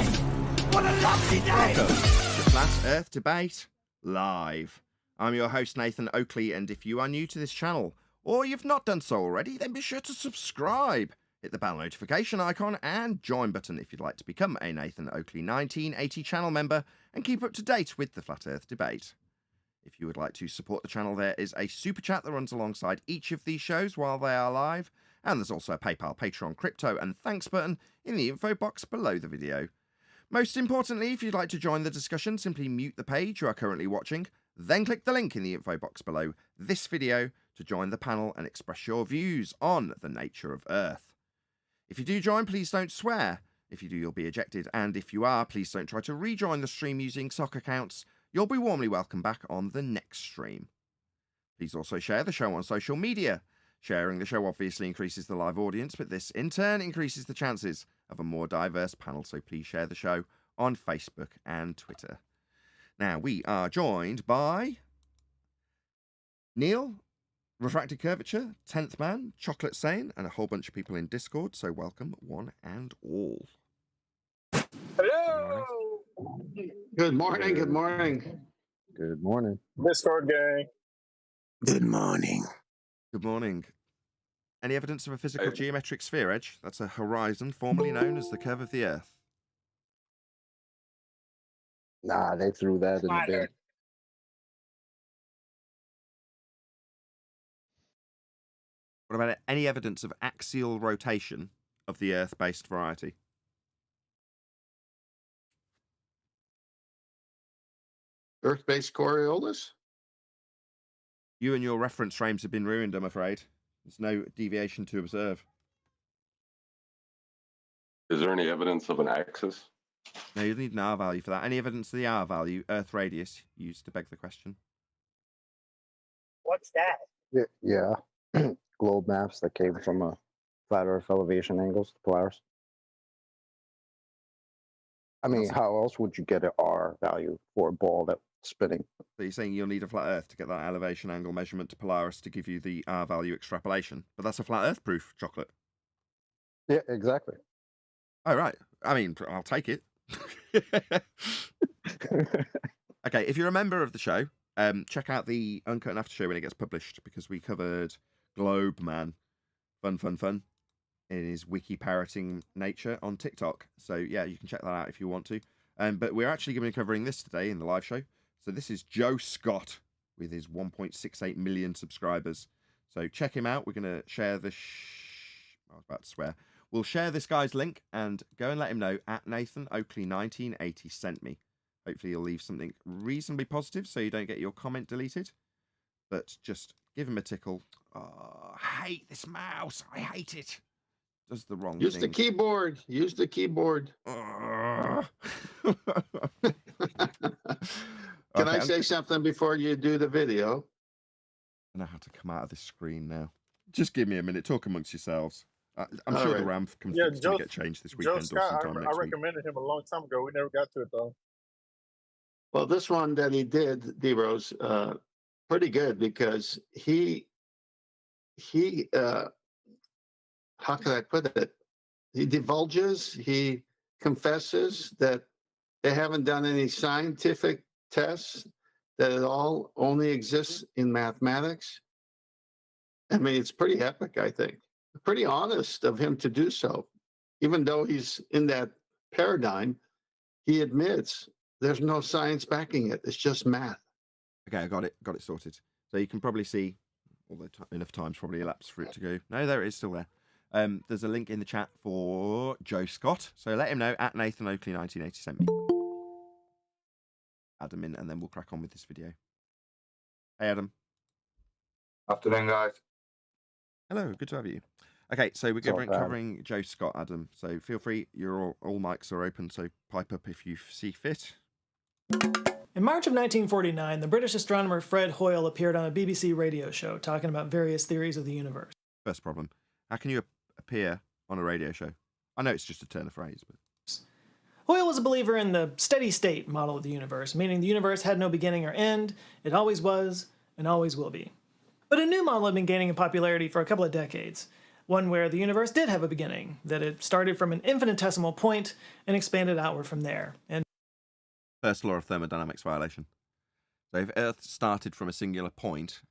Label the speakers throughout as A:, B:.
A: What a lovely day!
B: Welcome to Flat Earth Debate Live. I'm your host, Nathan Oakley, and if you are new to this channel, or you've not done so already, then be sure to subscribe. Hit the bell notification icon and join button if you'd like to become a Nathan Oakley 1980 channel member and keep up to date with the Flat Earth Debate. If you would like to support the channel, there is a super chat that runs alongside each of these shows while they are live, and there's also a PayPal, Patreon, crypto and thanks button in the info box below the video. Most importantly, if you'd like to join the discussion, simply mute the page you are currently watching, then click the link in the info box below this video to join the panel and express your views on the nature of Earth. If you do join, please don't swear. If you do, you'll be ejected, and if you are, please don't try to rejoin the stream using sock accounts. You'll be warmly welcome back on the next stream. Please also share the show on social media. Sharing the show obviously increases the live audience, but this in turn increases the chances of a more diverse panel, so please share the show on Facebook and Twitter. Now, we are joined by Neil, Refracted Curvature, 10th Man, Chocolate Sane, and a whole bunch of people in Discord, so welcome one and all.
C: Hello!
D: Good morning, good morning.
E: Good morning.
C: Discord gang.
A: Good morning.
B: Good morning. Any evidence of a physical geometric sphere edge? That's a horizon, formerly known as the curve of the Earth.
E: Nah, they threw that in the bin.
B: What about any evidence of axial rotation of the Earth-based variety?
D: Earth-based Coriolis?
B: You and your reference frames have been ruined, I'm afraid. There's no deviation to observe.
F: Is there any evidence of an axis?
B: No, you'll need an R value for that. Any evidence of the R value, Earth radius, used to beg the question?
C: What's that?
E: Yeah. Globe maps that came from a flat Earth elevation angles, the Polaris. I mean, how else would you get an R value for a ball that's spinning?
B: So you're saying you'll need a flat Earth to get that elevation angle measurement to Polaris to give you the R value extrapolation. But that's a flat Earth proof, Chocolate.
E: Yeah, exactly.
B: Oh, right. I mean, I'll take it. Okay, if you're a member of the show, check out the Uncut and After show when it gets published, because we covered Globe Man. Fun. In his wiki parroting nature on TikTok. So, yeah, you can check that out if you want to. But we're actually going to be covering this today in the live show. So this is Joe Scott with his 1.68 million subscribers. So check him out. We're going to share the... I was about to swear. We'll share this guy's link and go and let him know at Nathan Oakley 1980 sent me. Hopefully he'll leave something reasonably positive so you don't get your comment deleted. But just give him a tickle. Oh, I hate this mouse. I hate it. Does the wrong
D: Use
B: thing.
D: the keyboard. Use the keyboard.
B: Can
D: Can I say something before you do the video?
B: I know how to come out of this screen now. Just give me a minute. Talk amongst yourselves. I'm
D: All
B: sure
D: right.
B: the RAM config's
C: Yeah,
B: going to get changed this
C: Joe
B: weekend or
C: Scott,
B: sometime
C: I
B: next week.
C: recommended him a long time ago. We never got to it, though.
D: Well, this one that he did, D-Rose, pretty good because he how can I put it? He divulges, he confesses that they haven't done any scientific tests, that it all only exists in mathematics. I mean, it's pretty epic, I think. Pretty honest of him to do so. Even though he's in that paradigm, he admits there's no science backing it. It's just math.
B: Okay, I got it sorted. So you can probably see, although enough time's probably elapsed for it to go. No, there it is, still there. There's a link in the chat for Joe Scott. So let him know at Nathan Oakley 1980 sent me. Add him in and then we'll crack on with this video. Hey, Adam.
F: Afternoon, guys.
B: Hello, good to have you. Okay, so we're covering Joe Scott, Adam. So feel free, all mics are open, so pipe up if you see fit.
G: In March of 1949, the British astronomer Fred Hoyle appeared on a BBC radio show talking about various theories of the universe.
B: First problem, how can you appear on a radio show? I know it's just a turn of phrase, but...
G: Hoyle was a believer in the steady state model of the universe, meaning the universe had no beginning or end, it always was, and always will be. But a new model had been gaining in popularity for a couple of decades. one where the universe did have a beginning, that it started from an infinitesimal point and expanded outward from there. And
B: First law of thermodynamics violation. So if Earth started from a singular point,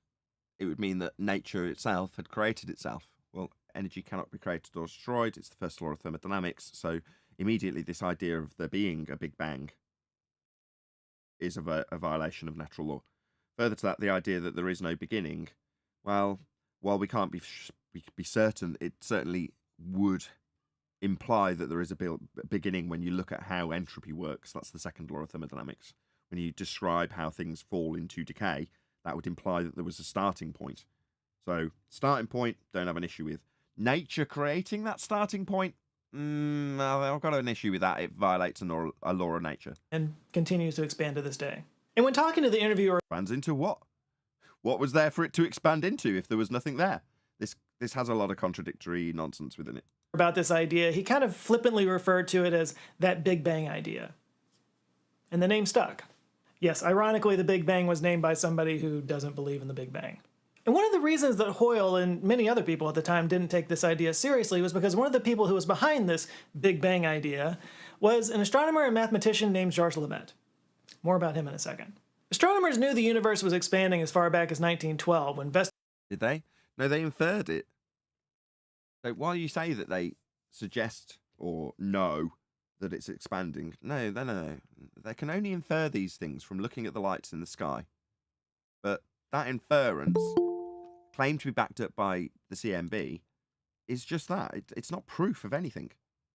B: it would mean that nature itself had created itself. Well, energy cannot be created or destroyed. It's the first law of thermodynamics. So immediately this idea of there being a Big Bang is a violation of natural law. Further to that, the idea that there is no beginning, well, while we can't be certain, it certainly would imply that there is a beginning when you look at how entropy works. That's the second law of thermodynamics. When you describe how things fall into decay, that would imply that there was a starting point. So, starting point, don't have an issue with. Nature creating that starting point, I've got an issue with that. It violates a law of nature.
G: and continues to expand to this day. And when talking to the interviewer
B: Expands into what? What was there for it to expand into if there was nothing there? This has a lot of contradictory nonsense within it.
G: about this idea, he kind of flippantly referred to it as that Big Bang idea. And the name stuck. Yes, ironically, the Big Bang was named by somebody who doesn't believe in the Big Bang. And one of the reasons that Hoyle and many other people at the time didn't take this idea seriously was because one of the people who was behind this Big Bang idea was an astronomer and mathematician named Georges Lemaître. More about him in a second. Astronomers knew the universe was expanding as far back as 1912 when
B: Did they? No, they inferred it. So while you say that they suggest or know that it's expanding, no. They can only infer these things from looking at the lights in the sky. But that inference, claimed to be backed up by the CMB, is just that. It's not proof of anything.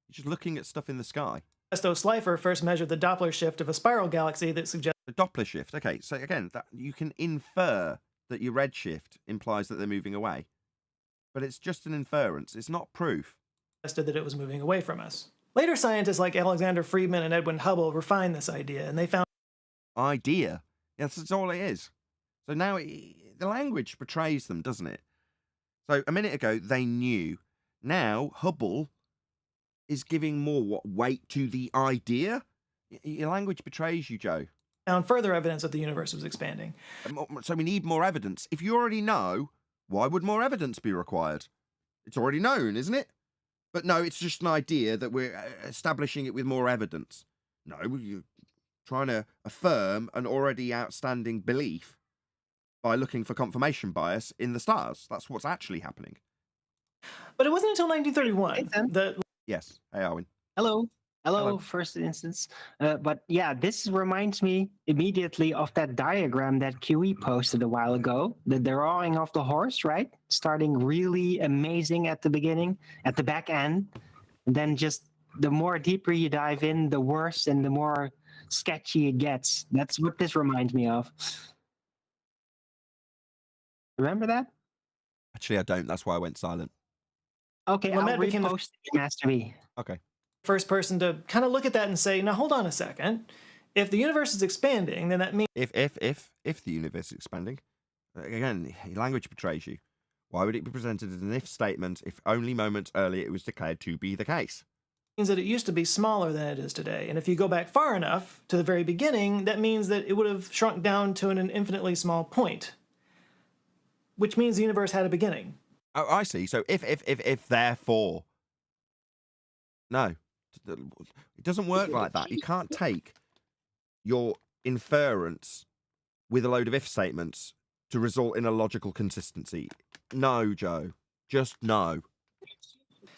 B: It's just looking at stuff in the sky.
G: Ernesto Schleifer first measured the Doppler shift of a spiral galaxy that suggested
B: The Doppler shift. Okay, so again, that you can infer that your redshift implies that they're moving away. But it's just an inference. It's not proof.
G: that it was moving away from us. Later scientists like Alexander Friedman and Edwin Hubble refined this idea, and they found
B: Idea. Yes, that's all it is. So now the language betrays them, doesn't it? So a minute ago, they knew. Now, Hubble is giving more weight to the idea? Your language betrays you, Joe.
G: further evidence that the universe was expanding.
B: So we need more evidence. If you already know, why would more evidence be required? It's already known, isn't it? But no, it's just an idea that we're establishing it with more evidence. No, you're trying to affirm an already outstanding belief by looking for confirmation bias in the stars. That's what's actually happening.
G: But it wasn't until 1931
H: Nathan?
G: that
B: Yes. Hey, Arwin.
H: Hello. Hello,
B: Hello.
H: first instance. But yeah, this reminds me immediately of that diagram that QE posted a while ago, the drawing of the horse, right? Starting really amazing at the beginning, at the back end. And then just the more deeper you dive in, the worse and the more sketchy it gets. That's what this reminds me of. Remember that?
B: Actually, I don't. That's why I went silent.
H: Okay,
G: Well,
H: I'll
G: Matt became the-
H: repost it in Master B.
B: Okay.
G: first person to kind of look at that and say, now hold on a second. If the universe is expanding, then that means
B: If the universe is expanding, again, language betrays you. Why would it be presented as an if statement if only moments earlier it was declared to be the case?
G: that it used to be smaller than it is today. And if you go back far enough to the very beginning, that means that it would have shrunk down to an infinitely small point, which means the universe had a beginning.
B: Oh, I see. So if, therefore. No. It doesn't work like that. You can't take your inference with a load of if statements to result in a logical consistency. No, Joe. Just no.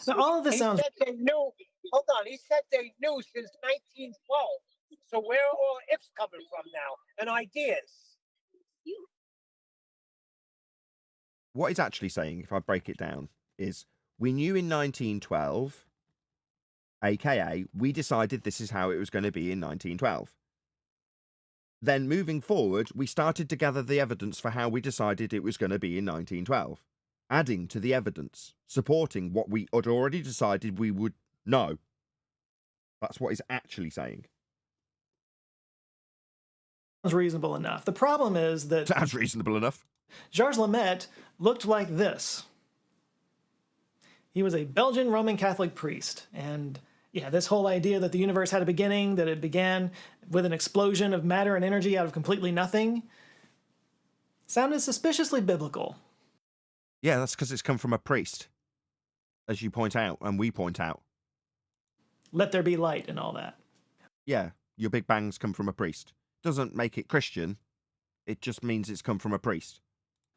G: Now, all of this sounds
I: Said they knew. Hold on. He said they knew since 1912. So where are all ifs coming from now and ideas?
B: What he's actually saying, if I break it down, is we knew in 1912, aka we decided this is how it was going to be in 1912. Then moving forward, we started to gather the evidence for how we decided it was going to be in 1912, adding to the evidence, supporting what we had already decided we would know. That's what he's actually saying.
G: reasonable enough. The problem is that
B: Sounds reasonable enough.
G: Georges Lemaître looked like this. He was a Belgian Roman Catholic priest, and yeah, this whole idea that the universe had a beginning, that it began with an explosion of matter and energy out of completely nothing, sounded suspiciously biblical.
B: Yeah, that's because it's come from a priest. as you point out, and we point out.
G: Let there be light and all that.
B: Yeah, your Big Bangs come from a priest. Doesn't make it Christian. It just means it's come from a priest.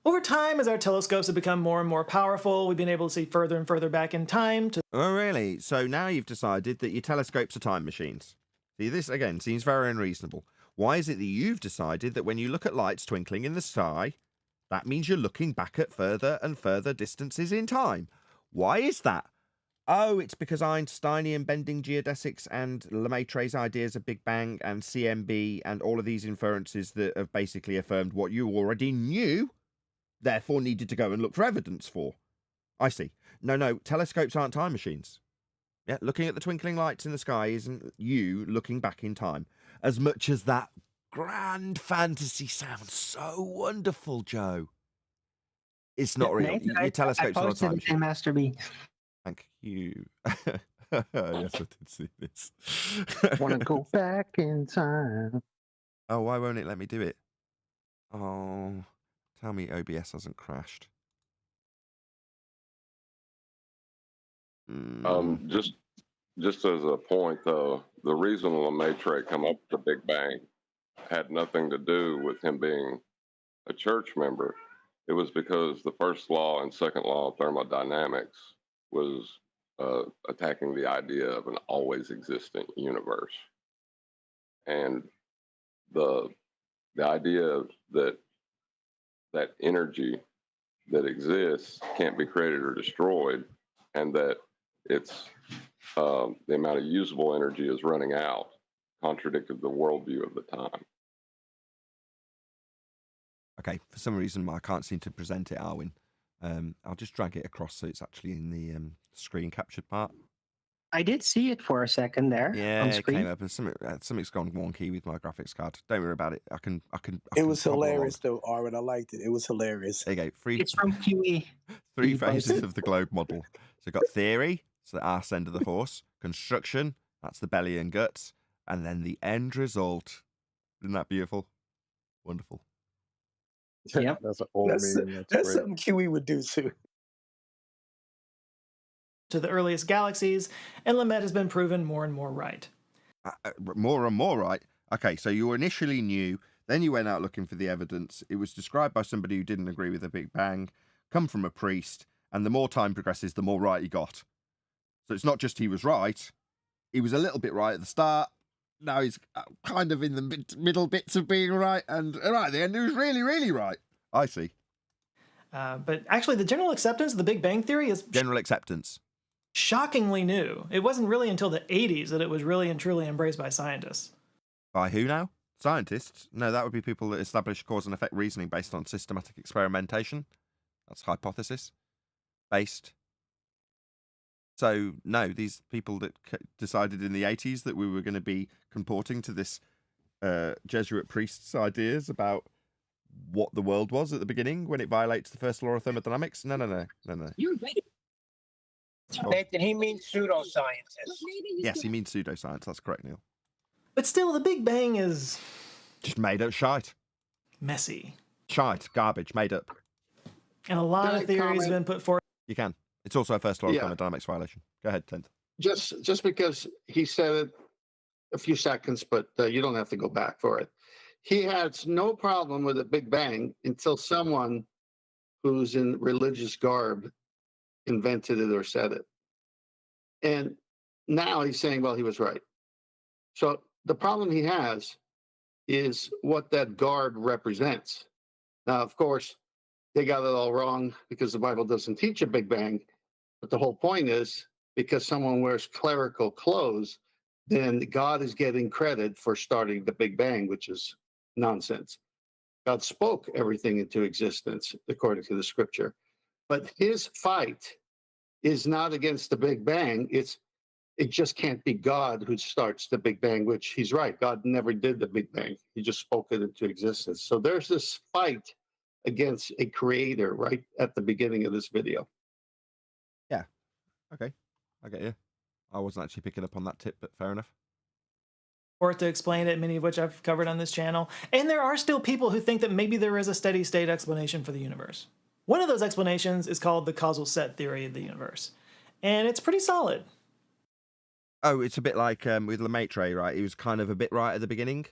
G: Over time, as our telescopes have become more and more powerful, we've been able to see further and further back in time to...
B: Oh, really? So now you've decided that your telescopes are time machines. See, this, again, seems very unreasonable. Why is it that you've decided that when you look at lights twinkling in the sky, that means you're looking back at further and further distances in time? Why is that? Oh, it's because Einsteinian bending geodesics and Lemaitre's ideas of Big Bang and CMB and all of these inferences that have basically affirmed what you already knew, therefore needed to go and look for evidence for. I see. No, telescopes aren't time machines. Yeah, looking at the twinkling lights in the sky isn't you looking back in time. As much as that grand fantasy sounds so wonderful, Joe. It's not real.
H: Nathan,
B: Your telescopes are a time
H: I
B: machine.
H: Master B.
B: Thank you. Yes, I did see this.
E: Want to go back in time.
B: Oh, why won't it let me do it? Oh, tell me OBS hasn't crashed.
F: Just as a point though, the reason Lemaitre come up with the Big Bang had nothing to do with him being a church member. It was because the first law and second law of thermodynamics was attacking the idea of an always existing universe. And the idea that energy that exists can't be created or destroyed, and that it's the amount of usable energy is running out, contradicted the worldview of the time.
B: Okay, for some reason I can't seem to present it, Arwin. I'll just drag it across so it's actually in the screen captured part.
H: I did see it for a second there
B: Yeah,
H: on
B: it
H: screen.
B: came up and something's gone wonky with my graphics card. Don't worry about it. I can
A: It was
B: follow along.
A: hilarious, though, Arwen. I liked it. It was hilarious.
B: There you go.
H: It's from QE.
B: Three phases of the globe model. So you've got theory, so the arse end of the horse. Construction, that's the belly and guts. And then the end result. Isn't that beautiful? Wonderful.
H: Yep.
E: That's an old
A: That's
E: meme.
A: that's
E: Great.
A: something QE would do too.
G: to the earliest galaxies, and Lemaitre has been proven more and more right.
B: More and more right. Okay, so you initially knew, then you went out looking for the evidence. It was described by somebody who didn't agree with the Big Bang, come from a priest, and the more time progresses, the more right he got. So it's not just he was right, he was a little bit right at the start, now he's kind of in the middle bits of being right, and right at the end he was really, really right. I see.
G: But actually, the general acceptance of the Big Bang Theory is
B: General acceptance.
G: shockingly new. It wasn't really until the 80s that it was really and truly embraced by scientists.
B: By who now? Scientists? No, that would be people that establish cause and effect reasoning based on systematic experimentation. That's hypothesis based. So, no, these people that decided in the 80s that we were going to be comporting to this Jesuit priest's ideas about what the world was at the beginning when it violates the first law of thermodynamics. No.
I: You're right. Nathan, he means pseudoscientists.
B: Yes, he means pseudoscience. That's correct, Neil.
G: But still, the Big Bang is
B: Just made up shite.
G: messy.
B: Shite, garbage, made up.
G: And a lot
D: Can I
G: of theories have
D: comment?
G: been put forth.
B: You can. It's also a first law of
D: Yeah.
B: thermodynamics violation. Go ahead, Tenth.
D: Just because he said it a few seconds, but you don't have to go back for it. He has no problem with the Big Bang until someone who's in religious garb invented it or said it. And now he's saying, well, he was right. So the problem he has is what that garb represents. Now, of course, they got it all wrong because the Bible doesn't teach a Big Bang. But the whole point is because someone wears clerical clothes, then God is getting credit for starting the Big Bang, which is nonsense. God spoke everything into existence according to the scripture. But his fight is not against the Big Bang. It just can't be God who starts the Big Bang, which he's right. God never did the Big Bang. He just spoke it into existence. So there's this fight against a creator right at the beginning of this video.
B: Yeah. Okay. I get you. I wasn't actually picking up on that tip, but fair enough.
G: Or to explain it, many of which I've covered on this channel. And there are still people who think that maybe there is a steady state explanation for the universe. One of those explanations is called the causal set theory of the universe. and it's pretty solid.
B: Oh, it's a bit like with Lemaitre, right? He was kind of a bit right at the beginning,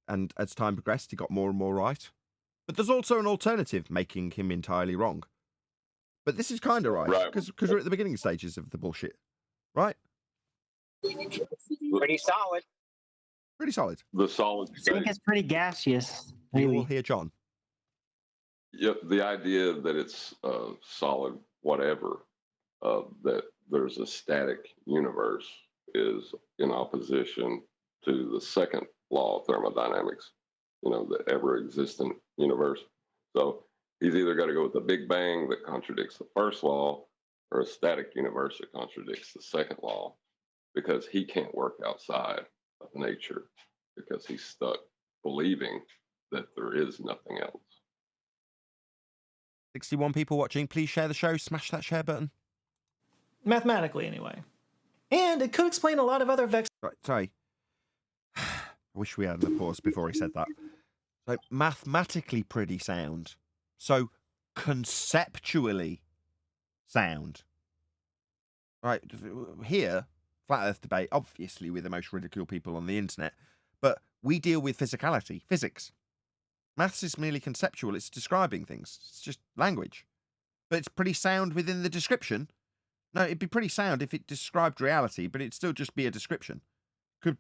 B: and as time progressed, he got more and more right. But there's also an alternative making him entirely wrong. But this is kind of right, because we're at the beginning stages of the bullshit, right?
I: Pretty solid.
B: Pretty solid.
F: The solid
H: I think
F: state.
H: it's pretty gaseous.
B: You will
H: Really.
B: hear John.
F: Yeah, the idea that it's solid, whatever, that there's a static universe is in opposition to the second law of thermodynamics, the ever-existent universe. So he's either got to go with the Big Bang that contradicts the first law, or a static universe that contradicts the second law, because he can't work outside of nature, because he's stuck believing that there is nothing else.
B: 61 people watching. Please share the show. Smash that share button.
G: Mathematically, anyway. And it could explain a lot of other vectors.
B: Right, sorry. I wish we had the pause before he said that. So, mathematically pretty sound. So, conceptually sound. Right, here, Flat Earth debate, obviously we're the most ridiculed people on the internet, but we deal with physicality, physics. Maths is merely conceptual, it's describing things. It's just language. But it's pretty sound within the description. No, it'd be pretty sound if it described reality, but it'd still just be a description.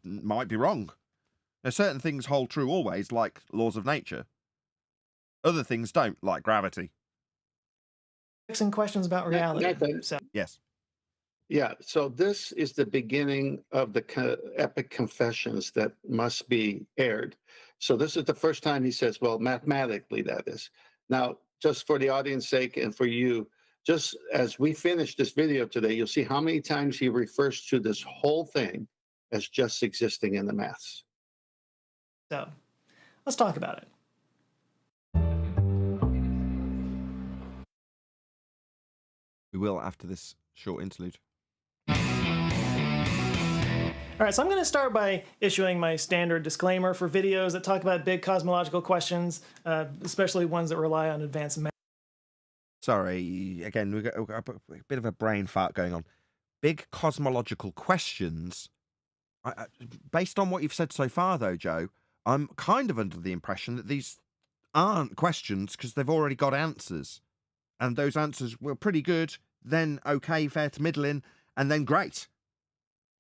B: Might be wrong. Now, certain things hold true always, like laws of nature. Other things don't, like gravity.
G: And questions about reality.
D: Nathan,
G: So,
B: Yes.
D: Yeah, so this is the beginning of the epic confessions that must be aired. So this is the first time he says, well, mathematically, that is. Now, just for the audience sake and for you, just as we finish this video today, you'll see how many times he refers to this whole thing as just existing in the maths.
G: so let's talk about it.
B: We will after this short interlude.
G: All right, so I'm going to start by issuing my standard disclaimer for videos that talk about big cosmological questions, especially ones that rely on advanced math.
B: Sorry, again, we've got a bit of a brain fart going on. Big cosmological questions. Based on what you've said so far, though, Joe, I'm kind of under the impression that these aren't questions because they've already got answers. And those answers were pretty good, then okay, fair to middling, and then great.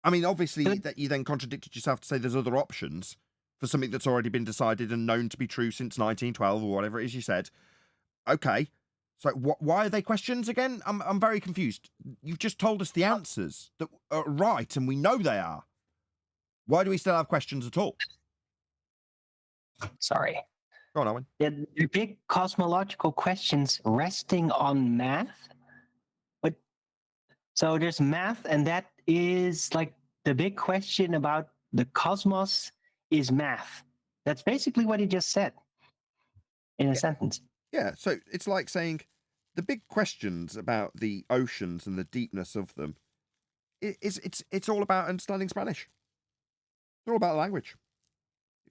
B: I mean, obviously, that you then contradicted yourself to say there's other options for something that's already been decided and known to be true since 1912 or whatever it is you said. Okay, so why are they questions again? I'm very confused. You've just told us the answers that are right, and we know they are. Why do we still have questions at all?
H: Sorry.
B: Go on, Owen.
H: The big cosmological questions resting on math. But so there's math, and that is like the big question about the cosmos is math. That's basically what he just said in a sentence.
B: Yeah, so it's like saying the big questions about the oceans and the deepness of them. It's all about understanding Spanish. It's all about language.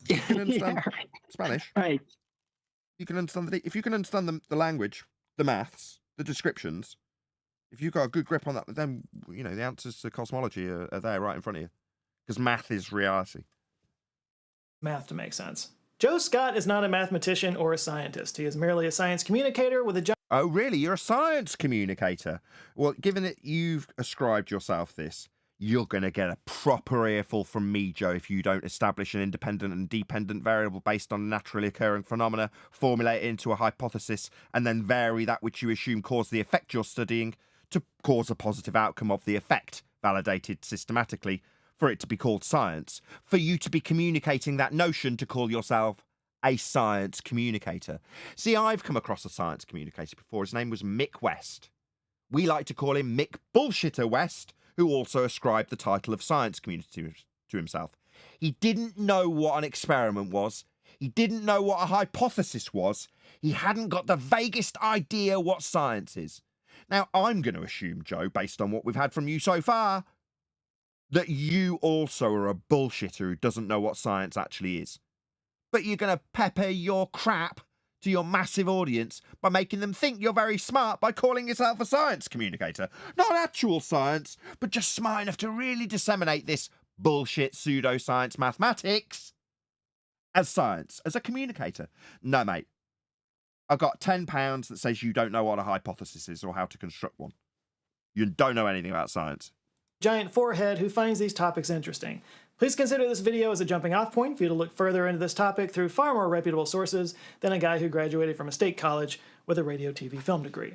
B: If you can understand Spanish,
H: Right.
B: you can understand if you can understand the language, the maths, the descriptions. If you've got a good grip on that, then the answers to cosmology are there right in front of you, because math is reality.
G: Math to make sense. Joe Scott is not a mathematician or a scientist. He is merely a science communicator with a job.
B: Oh, really? You're a science communicator? Well, given that you've ascribed yourself this, you're going to get a proper earful from me, Joe, if you don't establish an independent and dependent variable based on naturally occurring phenomena, formulate it into a hypothesis, and then vary that which you assume caused the effect you're studying to cause a positive outcome of the effect, validated systematically, for it to be called science, for you to be communicating that notion to call yourself a science communicator. See, I've come across a science communicator before. His name was Mick West. We like to call him Mick Bullshitter West, who also ascribed the title of science community to himself. He didn't know what an experiment was. He didn't know what a hypothesis was. He hadn't got the vaguest idea what science is. Now, I'm going to assume, Joe, based on what we've had from you so far, that you also are a bullshitter who doesn't know what science actually is. But you're going to pepper your crap to your massive audience by making them think you're very smart by calling yourself a science communicator. Not actual science, but just smart enough to really disseminate this bullshit pseudoscience mathematics as science, as a communicator. No, mate. I've got £10 that says you don't know what a hypothesis is or how to construct one. You don't know anything about science.
G: Giant forehead who finds these topics interesting. Please consider this video as a jumping off point for you to look further into this topic through far more reputable sources than a guy who graduated from a state college with a radio, TV, film degree.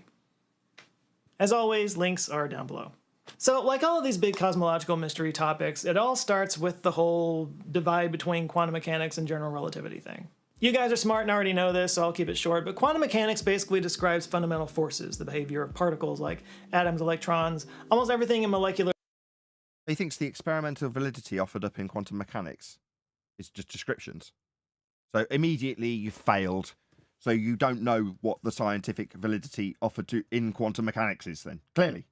G: As always, links are down below. So, like all of these big cosmological mystery topics, it all starts with the whole divide between quantum mechanics and general relativity thing. You guys are smart and already know this, so I'll keep it short, but quantum mechanics basically describes fundamental forces, the behavior of particles like atoms, electrons, almost everything in molecular.
B: He thinks the experimental validity offered up in quantum mechanics is just descriptions. So immediately you failed. So you don't know what the scientific validity offered to in quantum mechanics is then, clearly.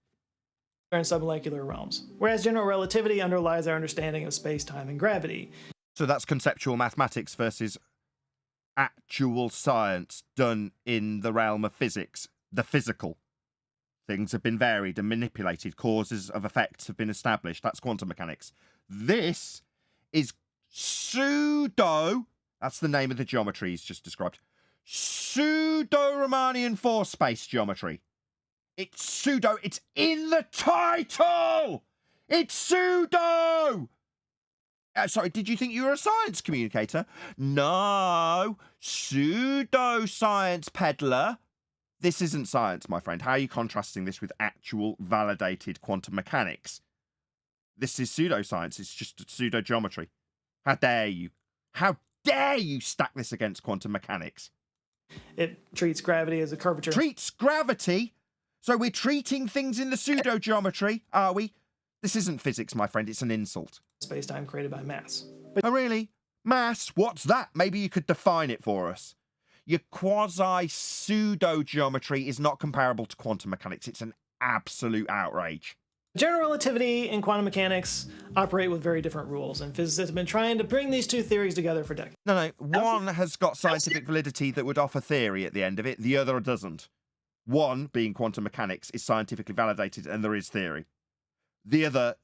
G: And submolecular realms, whereas general relativity underlies our understanding of space, time, and gravity.
B: So that's conceptual mathematics versus actual science done in the realm of physics, the physical. Things have been varied and manipulated. Causes of effects have been established. That's quantum mechanics. This is pseudo... That's the name of the geometry he's just described. Pseudo-Riemannian force space geometry. It's pseudo. It's in the title! It's pseudo! Sorry, did you think you were a science communicator? No. Pseudo-science peddler. This isn't science, my friend. How are you contrasting this with actual validated quantum mechanics? This is pseudoscience. It's just pseudo-geometry. How dare you? How dare you stack this against quantum mechanics?
G: It treats gravity as a curvature.
B: Treats gravity? So we're treating things in the pseudo-geometry, are we? This isn't physics, my friend. It's an insult.
G: Space-time created by mass.
B: Oh, really? Mass? What's that? Maybe you could define it for us. Your quasi-pseudo-geometry is not comparable to quantum mechanics. It's an absolute outrage.
G: General relativity and quantum mechanics operate with very different rules, and physicists have been trying to bring these two theories together for decades.
B: No, one has got scientific validity that would offer theory at the end of it. The other doesn't. One, being quantum mechanics, is scientifically validated and there is theory. The other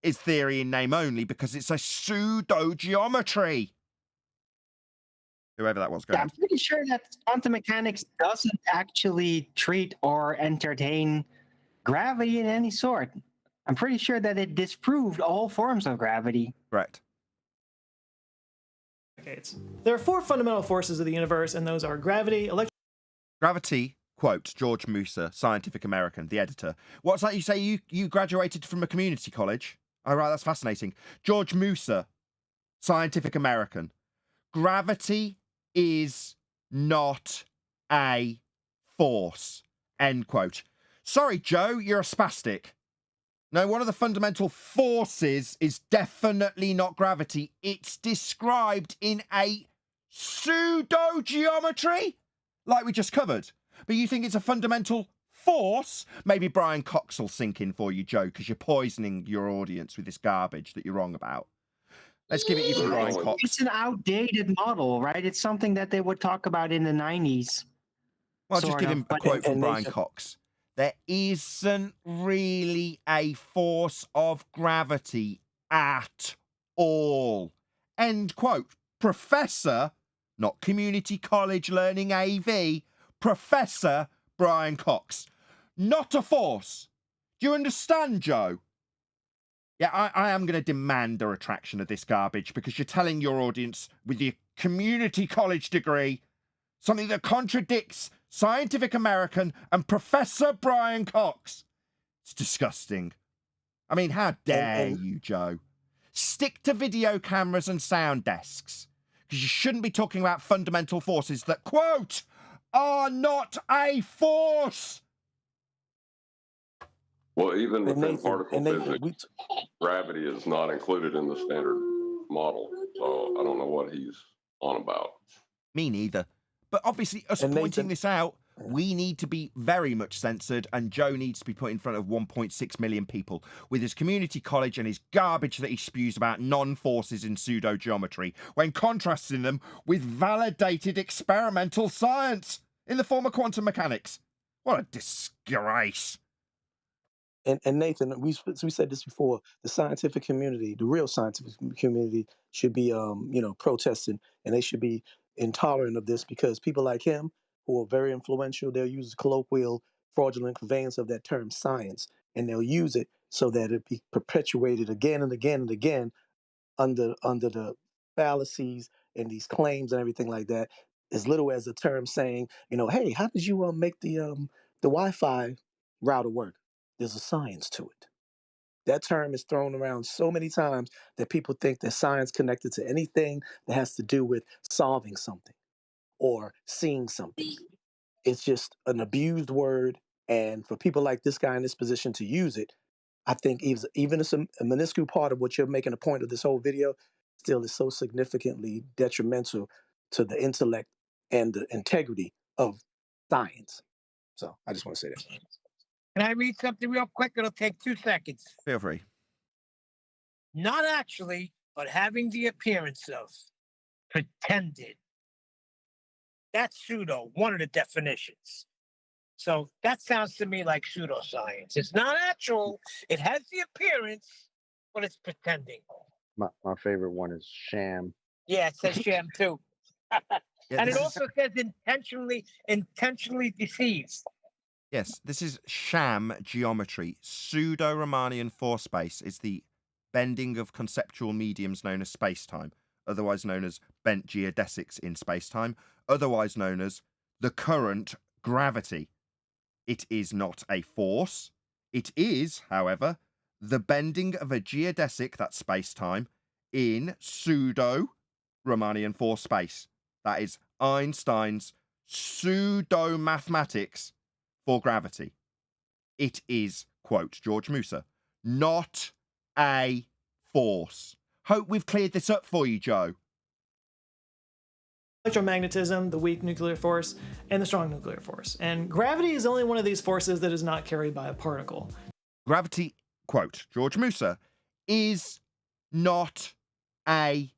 B: is theory in name only because it's a pseudo-geometry. Whoever that was.
H: Yeah, I'm pretty sure that quantum mechanics doesn't actually treat or entertain gravity in any sort. I'm pretty sure that it disproved all forms of gravity.
B: Correct.
G: There are four fundamental forces of the universe, and those are gravity,
B: Gravity, quote, George Musa, Scientific American, the editor. What's that you say? You graduated from a community college? Oh, right, that's fascinating. George Musa, Scientific American. Gravity is not a force, end quote. Sorry, Joe, you're a spastic. No, one of the fundamental forces is definitely not gravity. It's described in a pseudo-geometry, like we just covered. But you think it's a fundamental force? Maybe Brian Cox will sink in for you, Joe, because you're poisoning your audience with this garbage that you're wrong about. Let's give it you for Brian Cox.
H: It's an outdated model, right? It's something that they would talk about in the 90s.
B: Well, just give him a quote from Brian
A: Nathan,
B: Cox. There isn't really a force of gravity at all. End quote. Professor, not community college learning AV, Professor Brian Cox. Not a force. Do you understand, Joe? Yeah, I am going to demand a retraction of this garbage because you're telling your audience with your community college degree something that contradicts Scientific American and Professor Brian Cox. It's disgusting. I mean, how dare you, Joe? Stick to video cameras and sound desks because you shouldn't be talking about fundamental forces that, quote, are not a force.
F: Well, even within
A: Nathan,
F: particle
A: Nathan,
F: physics, gravity is not included in the standard model. So I don't know what he's on about.
B: Me neither. But obviously, us
A: And
B: pointing
A: Nathan-
B: this out We need to be very much censored, and Joe needs to be put in front of 1.6 million people with his community college and his garbage that he spews about non-forces in pseudo-geometry, when contrasting them with validated experimental science in the form of quantum mechanics. What a disgrace.
A: And Nathan, we said this before. The scientific community, the real scientific community, should be protesting, and they should be intolerant of this, because people like him, who are very influential, they'll use colloquial, fraudulent conveyance of that term science, and they'll use it so that it be perpetuated again and again and again under the fallacies and these claims and everything like that. As little as a term saying, hey, how did you make the Wi-Fi router work? There's a science to it. That term is thrown around so many times that people think that science connected to anything that has to do with solving something or seeing something. It's just an abused word. And for people like this guy in this position to use it, I think even it's a minuscule part of what you're making a point of this whole video, still is so significantly detrimental to the intellect and the integrity of science. So I just want to say that.
I: Can I read something real quick? It'll take 2 seconds.
B: Feel free.
I: Not actually, but having the appearance of. Pretended. That's pseudo, one of the definitions. So that sounds to me like pseudoscience. It's not actual. It has the appearance, but it's pretending.
E: My favorite one is sham.
I: Yeah, it says sham too.
B: Yeah,
I: And it
B: this is-
I: also says intentionally deceives.
B: Yes, this is sham geometry. Pseudo-Riemannian force space is the bending of conceptual mediums known as space-time, otherwise known as bent geodesics in space-time, otherwise known as the current gravity. It is not a force. It is, however, the bending of a geodesic, that's space-time, in pseudo-Riemannian force space. That is Einstein's pseudo-mathematics for gravity. It is, quote George Musa, not a force. Hope we've cleared this up for you, Joe.
G: Electromagnetism, the weak nuclear force, and the strong nuclear force. And gravity is only one of these forces that is not carried by a particle.
B: Gravity, quote George Musa, is not a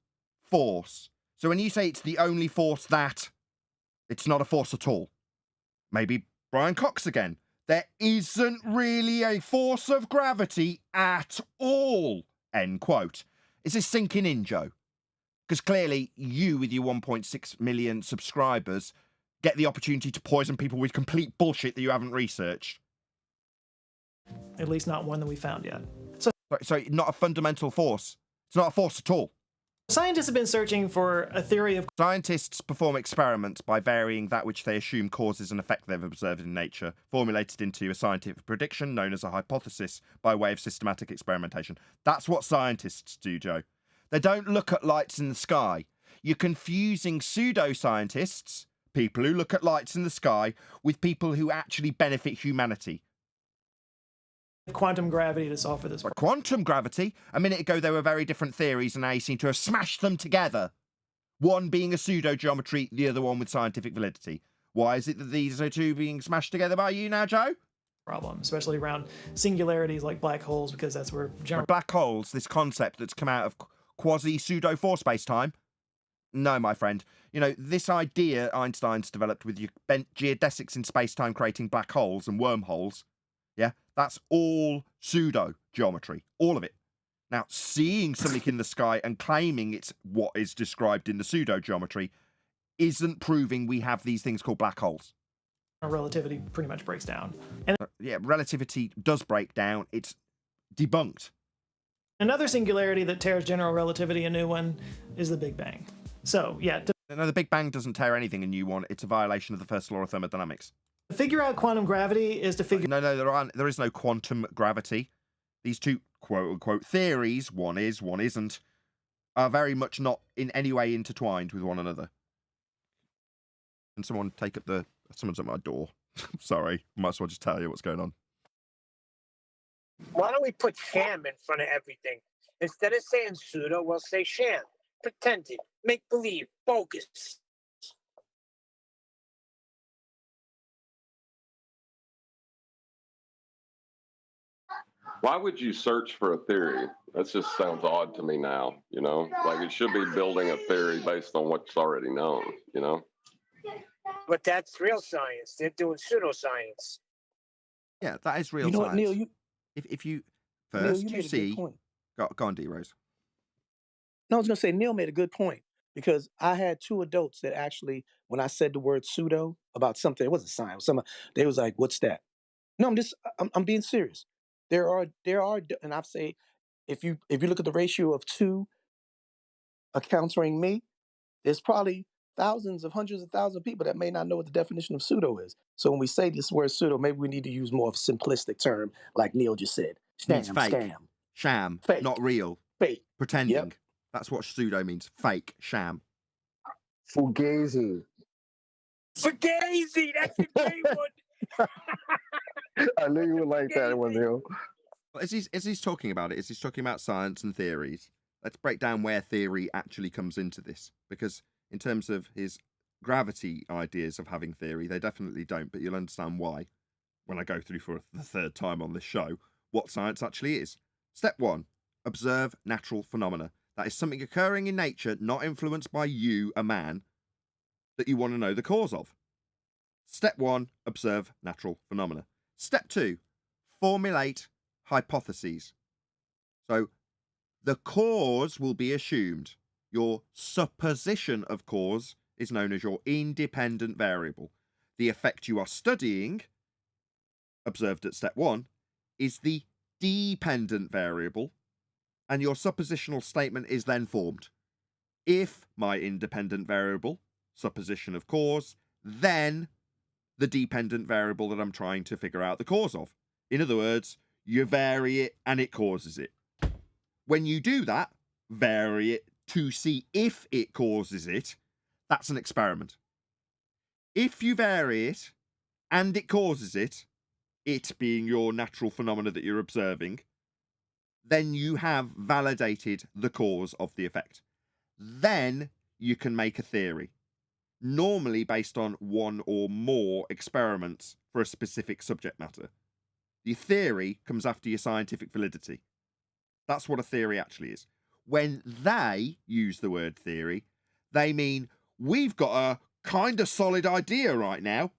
B: force. So when you say it's the only force that, it's not a force at all. Maybe Brian Cox again. There isn't really a force of gravity at all, end quote. Is this sinking in, Joe? Because clearly you, with your 1.6 million subscribers, get the opportunity to poison people with complete bullshit that you haven't researched.
G: At least not one that we found yet.
B: So not a fundamental force. It's not a force at all.
G: Scientists have been searching for a theory of.
B: Scientists perform experiments by varying that which they assume causes an effect they've observed in nature, formulated into a scientific prediction known as a hypothesis by way of systematic experimentation. That's what scientists do, Joe. They don't look at lights in the sky. You're confusing pseudoscientists, people who look at lights in the sky, with people who actually benefit humanity.
G: Quantum gravity to solve for this.
B: But quantum gravity? A minute ago they were very different theories, and now you seem to have smashed them together. One being a pseudo-geometry, the other one with scientific validity. Why is it that these are two being smashed together by you now, Joe?
G: Problem, especially around singularities like black holes, because that's where general.
B: Black holes, this concept that's come out of quasi-pseudo-force space-time. No, my friend. You know, this idea Einstein's developed with your bent geodesics in space-time creating black holes and wormholes, yeah, that's all pseudo-geometry, all of it. Now, seeing something in the sky and claiming it's what is described in the pseudo-geometry isn't proving we have these things called black holes.
G: Relativity pretty much breaks down. And
B: yeah, relativity does break down. It's debunked.
G: another singularity that tears general relativity a new one is the Big Bang. So, yeah,
B: No, the Big Bang doesn't tear anything a new one. It's a violation of the first law of thermodynamics.
G: to figure out quantum gravity is to figure.
B: No, there is no quantum gravity. These two quote-unquote theories, one is, one isn't, are very much not in any way intertwined with one another. Can someone take up the... Someone's at my door. Sorry, might as well just tell you what's going on.
I: Why don't we put sham in front of everything? Instead of saying pseudo, we'll say sham. Pretended, make believe, bogus.
F: Why would you search for a theory? That just sounds odd to me now, you know? Like it should be building a theory based on what's already known, you know?
I: But that's real science. They're doing pseudoscience.
B: Yeah, that is real
A: You know what, Neil?
B: science. If you
A: Neil,
B: first
A: you
B: you
A: made a good
B: see,
A: point.
B: go on, D Rose.
A: No, I was gonna say Neil made a good point because I had two adults that actually, when I said the word pseudo about something, it wasn't science. Some they was like, "What's that?" No, I'm being serious. There are, and I've say, if you look at the ratio of two encountering me, there's probably thousands of hundreds of thousands of people that may not know what the definition of pseudo is. So when we say this word pseudo, maybe we need to use more of a simplistic term, like Neil just said.
B: Means
A: Scam,
B: fake,
A: scam,
B: sham,
A: fake,
B: not real,
A: fake.
B: pretending.
A: Yep.
B: That's what pseudo means. Fake, sham.
E: Fugazi.
I: Fugazi, that's a great one.
E: I knew you would like that one, Neil.
B: Well, as he's talking about it, as he's talking about science and theories, let's break down where theory actually comes into this. Because in terms of his gravity ideas of having theory, they definitely don't, but you'll understand why when I go through for the third time on this show what science actually is. Step 1, observe natural phenomena. That is something occurring in nature, not influenced by you, a man, that you want to know the cause of. Step 1, observe natural phenomena. Step 2, formulate hypotheses. So the cause will be assumed. Your supposition of cause is known as your independent variable. The effect you are studying, observed at step 1, is the dependent variable, and your suppositional statement is then formed. If my independent variable, supposition of cause, then the dependent variable that I'm trying to figure out the cause of. In other words, you vary it and it causes it. When you do that, vary it to see if it causes it, that's an experiment. If you vary it and it causes it, it being your natural phenomena that you're observing, then you have validated the cause of the effect. Then you can make a theory, normally based on one or more experiments for a specific subject matter. The theory comes after your scientific validity. That's what a theory actually is. When they use the word theory, they mean we've got a kind of solid idea right now,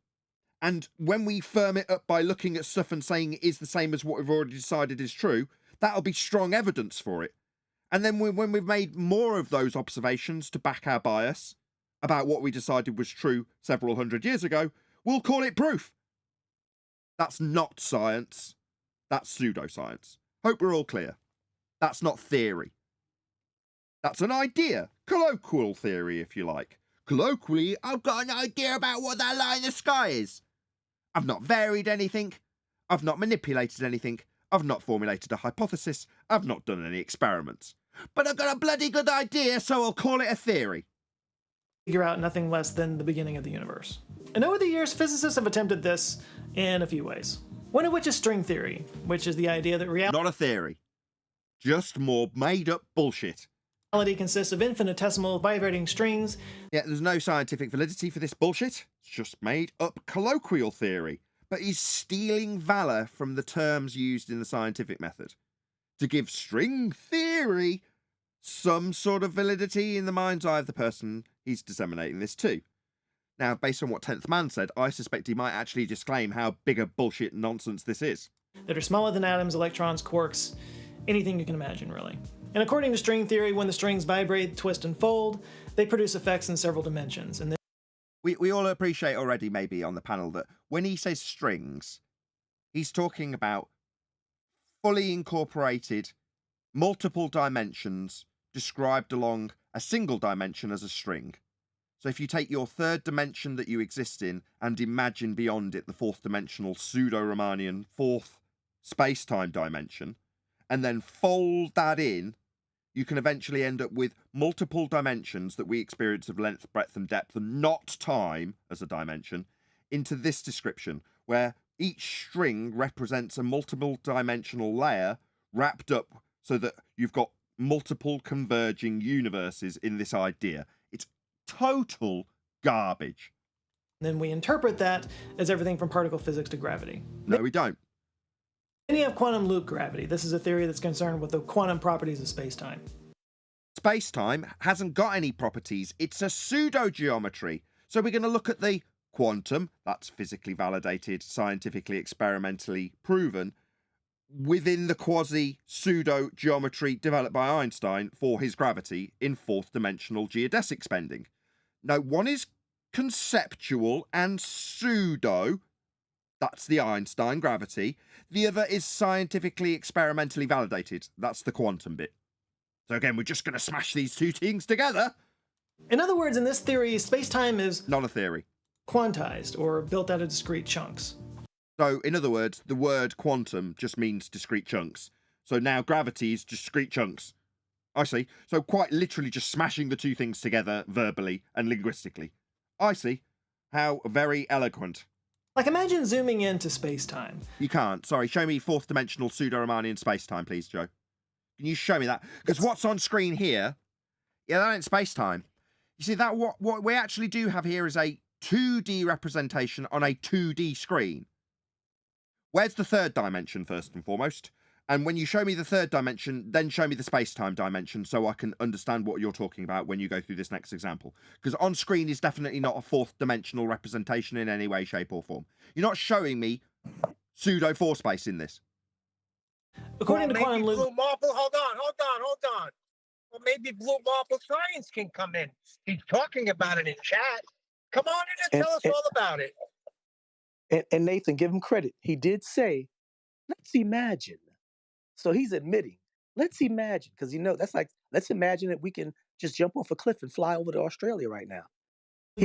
B: and when we firm it up by looking at stuff and saying it is the same as what we've already decided is true, that'll be strong evidence for it. And then when we've made more of those observations to back our bias about what we decided was true several hundred years ago, we'll call it proof. That's not science. That's pseudoscience. Hope we're all clear. That's not theory. That's an idea. Colloquial theory, if you like. Colloquially, I've got an idea about what that line in the sky is. I've not varied anything. I've not manipulated anything. I've not formulated a hypothesis. I've not done any experiments. But I've got a bloody good idea, so I'll call it a theory.
G: Figure out nothing less than the beginning of the universe. And over the years, physicists have attempted this in a few ways. One of which is string theory, which is the idea that reality
B: Not a theory. Just more made-up bullshit.
G: consists of infinitesimal vibrating strings.
B: Yeah, there's no scientific validity for this bullshit. It's just made-up colloquial theory. But he's stealing valor from the terms used in the scientific method to give string theory some sort of validity in the mind's eye of the person he's disseminating this to. Now, based on what 10th Man said, I suspect he might actually disclaim how big a bullshit nonsense this is.
G: That are smaller than atoms, electrons, quarks, anything you can imagine, really. And according to string theory, when the strings vibrate, twist, and fold, they produce effects in several dimensions. And
B: We all appreciate already, maybe, on the panel, that when he says strings, he's talking about fully incorporated multiple dimensions described along a single dimension as a string. So if you take your third dimension that you exist in and imagine beyond it the fourth dimensional pseudo-Riemannian fourth space-time dimension, and then fold that in, you can eventually end up with multiple dimensions that we experience of length, breadth, and depth, and not time as a dimension, into this description, where each string represents a multiple dimensional layer wrapped up so that you've got multiple converging universes in this idea. It's total garbage.
G: then we interpret that as everything from particle physics to gravity.
B: No, we don't.
G: Then you have quantum loop gravity. This is a theory that's concerned with the quantum properties of space-time.
B: Space-time hasn't got any properties. It's a pseudo-geometry. So we're going to look at the quantum, that's physically validated, scientifically, experimentally proven, within the quasi-pseudo-geometry developed by Einstein for his gravity in fourth-dimensional geodesic spending. Now, one is conceptual and pseudo, that's the Einstein gravity. The other is scientifically, experimentally validated, that's the quantum bit. So again, we're just going to smash these two things together.
G: In other words, in this theory, space-time is
B: not a theory.
G: Quantized, or built out of discrete chunks.
B: So, in other words, the word quantum just means discrete chunks. So now gravity is discrete chunks. I see. So quite literally just smashing the two things together verbally and linguistically. I see. How very eloquent.
G: Like, imagine zooming into space-time.
B: You can't. Sorry, show me fourth-dimensional pseudo-Riemannian space-time, please, Joe. Can you show me that? Because what's on screen here, yeah, that ain't space-time. You see, that what we actually do have here is a 2D representation on a 2D screen. Where's the third dimension, first and foremost? And when you show me the third dimension, then show me the space-time dimension so I can understand what you're talking about when you go through this next example. Because on screen is definitely not a fourth-dimensional representation in any way, shape, or form. You're not showing me pseudo-4 space in this.
G: According to quantum
I: Blue
G: loop,
I: Marble, hold on. Well, maybe Blue Marble Science can come in. He's talking about it in chat. Come on in and tell us all about it.
A: And Nathan, give him credit. He did say, let's imagine. So he's admitting, let's imagine. Because, that's like, let's imagine that we can just jump off a cliff and fly over to Australia right now.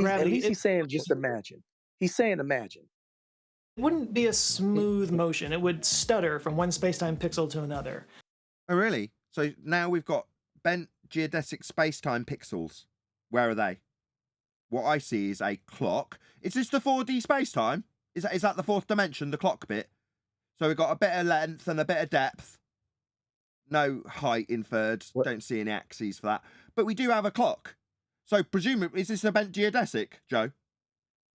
A: At least he's saying just imagine. He's saying imagine.
G: It wouldn't be a smooth motion. It would stutter from one space-time pixel to another.
B: Oh, really? So now we've got bent geodesic space-time pixels. Where are they? What I see is a clock. Is this the 4D space-time? Is that the fourth dimension, the clock bit? So we've got a bit of length and a bit of depth. No height inferred. Don't see any axes for that. But we do have a clock. So presumably, is this a bent geodesic, Joe?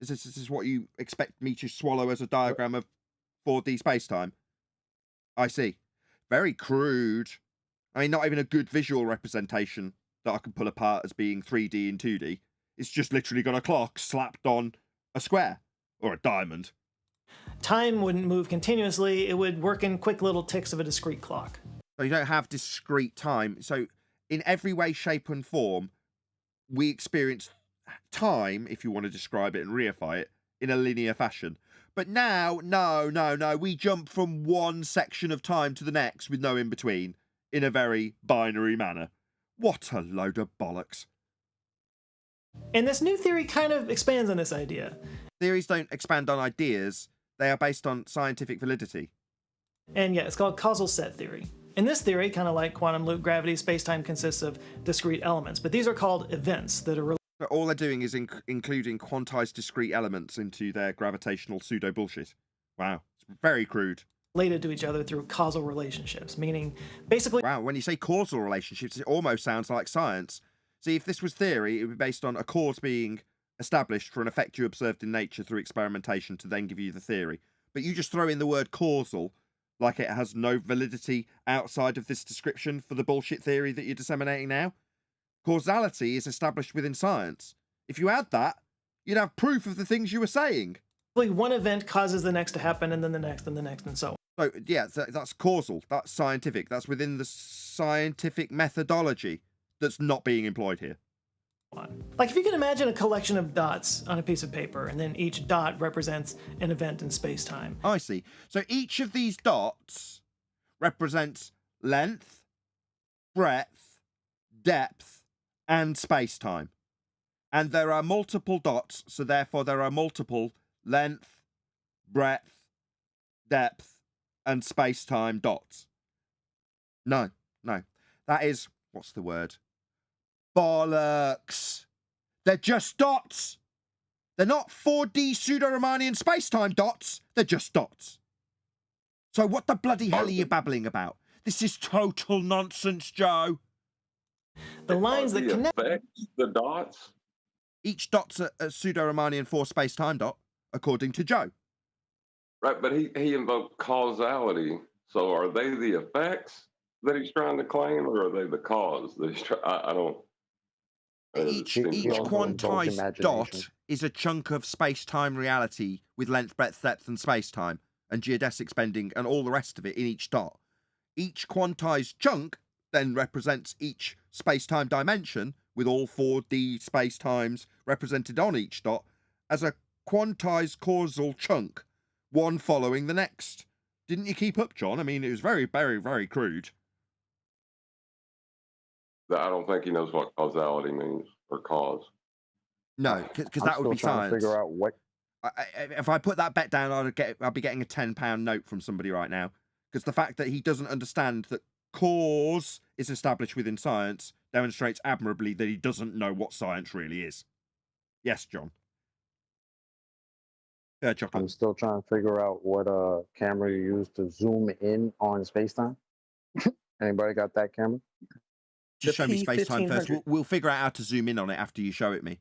B: Is this what you expect me to swallow as a diagram of 4D space-time? I see. Very crude. I mean, not even a good visual representation that I can pull apart as being 3D and 2D. It's just literally got a clock slapped on a square or a diamond.
G: Time wouldn't move continuously. It would work in quick little ticks of a discrete clock.
B: So you don't have discrete time. So in every way, shape and form, we experience time, if you want to describe it and reify it, in a linear fashion. But now, no, we jump from one section of time to the next with no in-between in a very binary manner. What a load of bollocks.
G: And this new theory kind of expands on this idea.
B: Theories don't expand on ideas. They are based on scientific validity.
G: And yeah, it's called causal set theory. In this theory, kind of like quantum loop gravity, space-time consists of discrete elements, but these are called events that are
B: So all they're doing is including quantized discrete elements into their gravitational pseudo-bullshit. Wow, it's very crude.
G: related to each other through causal relationships, meaning basically...
B: Wow, when you say causal relationships, it almost sounds like science. See, if this was theory, it would be based on a cause being established for an effect you observed in nature through experimentation to then give you the theory. But you just throw in the word causal, like it has no validity outside of this description for the bullshit theory that you're disseminating now. Causality is established within science. If you add that, you'd have proof of the things you were saying.
G: one event causes the next to happen, and then the next, and the next, and so on.
B: So, yeah, that's causal. That's scientific. That's within the scientific methodology that's not being employed here.
G: Like, if you can imagine a collection of dots on a piece of paper, and then each dot represents an event in space-time.
B: I see. So each of these dots represents length, breadth, depth, and space-time. And there are multiple dots, so therefore there are multiple length, breadth, depth, and space-time dots. No. That is, what's the word? Bollocks. They're just dots. They're not 4D pseudo-Riemannian space-time dots. They're just dots. So what the bloody hell are you babbling about? This is total nonsense, Joe.
G: The lines that connect
F: the dots.
B: Each dot's a pseudo-Riemannian 4 space-time dot, according to Joe.
F: Right, but he invoked causality. So are they the effects that he's trying to claim, or are they the cause that he's trying? I don't.
B: Each
E: He also indulged
B: quantized
E: imagination.
B: dot is a chunk of space-time reality with length, breadth, depth, and space-time, and geodesic spending, and all the rest of it in each dot. Each quantized chunk then represents each space-time dimension, with all 4D space-times represented on each dot, as a quantized causal chunk, one following the next. Didn't you keep up, John? I mean, it was very, very, very crude.
F: I don't think he knows what causality means or cause.
B: No, because
E: I'm
B: that would be
E: still trying
B: science.
E: to figure out what.
B: If I put that bet down, I'd be getting a £10 note from somebody right now. Because the fact that he doesn't understand that cause is established within science demonstrates admirably that he doesn't know what science really is. Yes, John. Yeah, chocolate.
E: I'm still trying to figure out what camera you use to zoom in on space-time. Anybody got that camera?
B: Just
A: The
B: show me space-time first.
A: P1500.
B: We'll figure out how to zoom in on it after you show it me.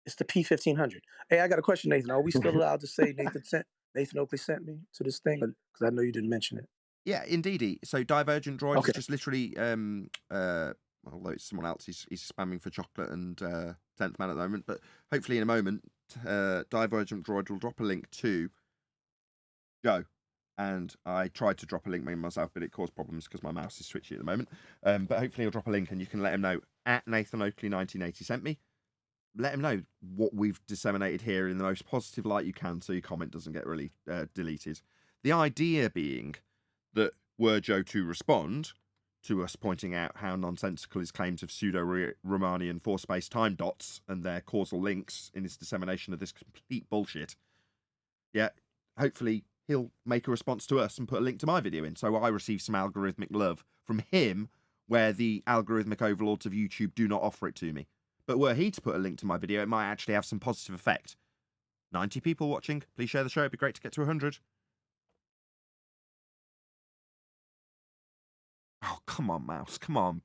A: It's the P1500. Hey, I got a question, Nathan. Are we still allowed to say Nathan Oakley sent me to this thing? Because I know you didn't mention it.
B: Yeah, indeedy. So Divergent Droid
A: Okay.
B: is just literally, although it's someone else, he's spamming for chocolate and 10th man at the moment, but hopefully in a moment, Divergent Droid will drop a link to Joe. And I tried to drop a link myself, but it caused problems because my mouse is twitchy at the moment. But hopefully he'll drop a link and you can let him know at Nathan Oakley 1980 sent me. Let him know what we've disseminated here in the most positive light you can so your comment doesn't get really deleted. The idea being that were Joe to respond to us pointing out how nonsensical his claims of pseudo-Riemannian four space-time dots and their causal links in his dissemination of this complete bullshit, yeah, hopefully he'll make a response to us and put a link to my video in, so I receive some algorithmic love from him where the algorithmic overlords of YouTube do not offer it to me. But were he to put a link to my video, it might actually have some positive effect. 90 people watching. Please share the show. It'd be great to get to 100. Oh, come on, mouse. Come on.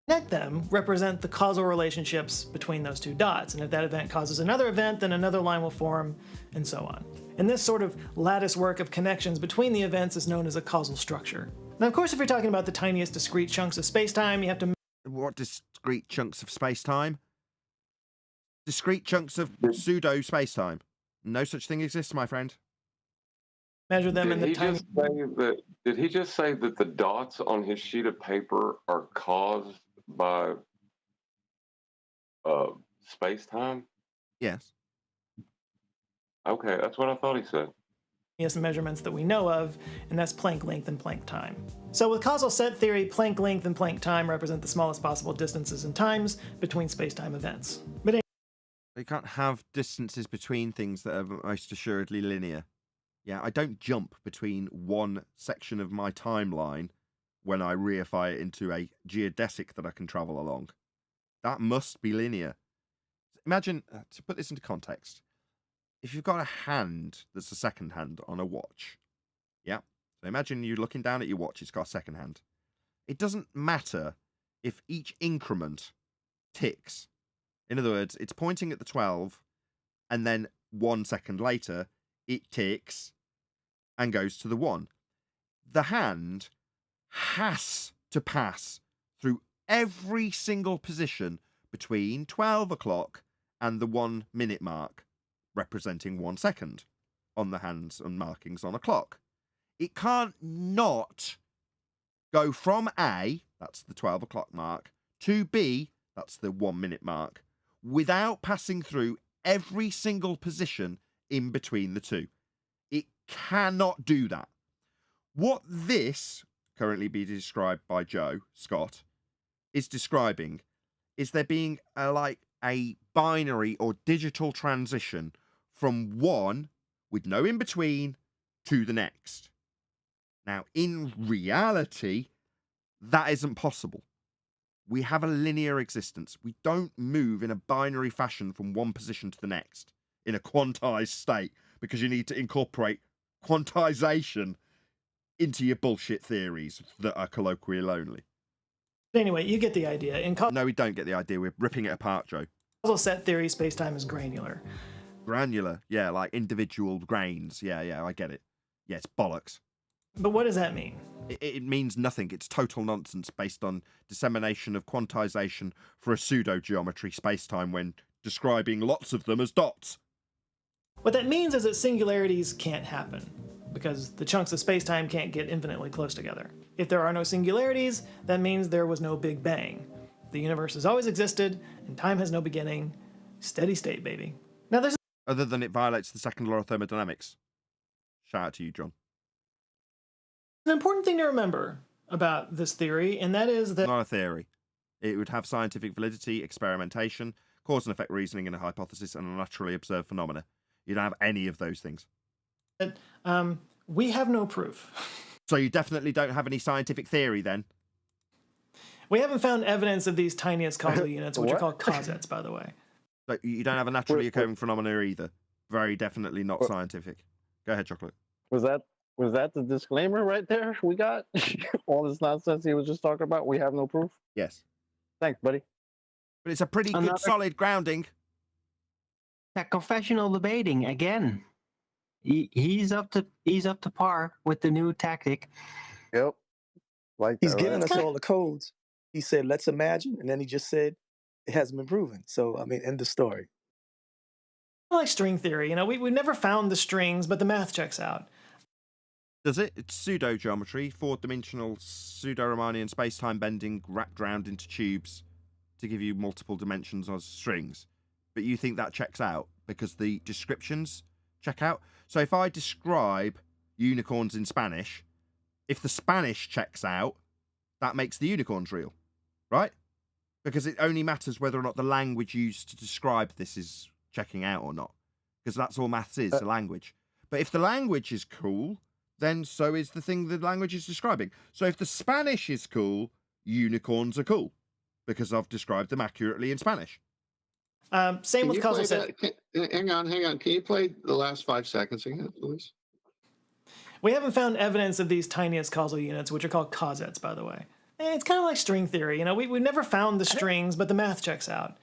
G: Connect them represent the causal relationships between those two dots, and if that event causes another event, then another line will form, and so on. And this sort of lattice work of connections between the events is known as a causal structure. Now, of course, if you're talking about the tiniest discrete chunks of space-time, you have to...
B: What discrete chunks of space-time? Discrete chunks of pseudo space-time. No such thing exists, my friend.
G: measure them in the tiny...
F: Did he just say that the dots on his sheet of paper are caused by space-time?
B: Yes.
F: Okay, that's what I thought he said.
G: Yes, measurements that we know of, and that's Planck length and Planck time. So with causal set theory, Planck length and Planck time represent the smallest possible distances and times between space-time events. But
B: You can't have distances between things that are most assuredly linear. Yeah, I don't jump between one section of my timeline when I reify it into a geodesic that I can travel along. That must be linear. Imagine, to put this into context, if you've got a hand that's a second hand on a watch, yeah? So imagine you're looking down at your watch, it's got a second hand. It doesn't matter if each increment ticks. In other words, it's pointing at the 12, and then 1 second later, it ticks and goes to the 1. The hand has to pass through every single position between 12 o'clock and the 1 minute mark, representing 1 second on the hands and markings on a clock. It can't not go from A, that's the 12 o'clock mark, to B, that's the 1 minute mark, without passing through every single position in between the two. It cannot do that. What this, currently being described by Joe Scott, is describing is there being like a binary or digital transition from one with no in between to the next. Now, in reality, that isn't possible. We have a linear existence. We don't move in a binary fashion from one position to the next in a quantized state because you need to incorporate quantization into your bullshit theories that are colloquial only.
G: anyway, you get the idea.
B: No, we don't get the idea. We're ripping it apart, Joe.
G: Causal set theory, space-time is granular.
B: Granular, yeah, like individual grains. Yeah, I get it. Yeah, it's bollocks.
G: But what does that mean?
B: It means nothing. It's total nonsense based on dissemination of quantization for a pseudo-geometry spacetime when describing lots of them as dots.
G: What that means is that singularities can't happen, because the chunks of spacetime can't get infinitely close together. If there are no singularities, that means there was no Big Bang. The universe has always existed, and time has no beginning. Steady state, baby. Now there's
B: Other than it violates the second law of thermodynamics. Shout out to you, John.
G: an important thing to remember about this theory, and that is that
B: Not a theory. It would have scientific validity, experimentation, cause and effect reasoning, and a hypothesis, and a naturally observed phenomena. You don't have any of those things.
G: we have no proof.
B: So you definitely don't have any scientific theory then?
G: We haven't found evidence of these tiniest causal units, which are
E: What?
G: called cosets, by the way.
B: So you don't have a naturally
E: Wait,
B: occurring phenomena either. Very definitely not
E: Wait.
B: scientific. Go ahead, Chocolate.
E: Was that the disclaimer right there we got? All this nonsense he was just talking about? We have no proof?
B: Yes.
E: Thanks, buddy.
B: But it's a pretty good,
H: Another-
B: solid grounding.
H: Yeah, confessional debating again. He's up to par with the new tactic.
E: Yep. Like
A: He's
E: that,
A: giving
E: right?
A: us all the codes. He said, let's imagine. And then he just said, it hasn't been proven. So, I mean, end the story.
G: Like string theory, you know, we've never found the strings, but the math checks out.
B: Does it? It's pseudo-geometry, four-dimensional pseudo-Riemannian space-time bending wrapped round into tubes to give you multiple dimensions as strings. But you think that checks out because the descriptions check out? So if I describe unicorns in Spanish, if the Spanish checks out, that makes the unicorns real, right? Because it only matters whether or not the language used to describe this is checking out or not. Because that's all maths is, the language. But if the language is cool, then so is the thing the language is describing. So if the Spanish is cool, unicorns are cool. Because I've described them accurately in Spanish.
G: Same
D: Can
G: with
D: you
G: causal
D: play
G: set.
D: that? Hang on. Can you play the last 5 seconds again, please?
G: We haven't found evidence of these tiniest causal units, which are called cosets, by the way. It's kind of like string theory. You know, we've never found the strings, but the math checks out.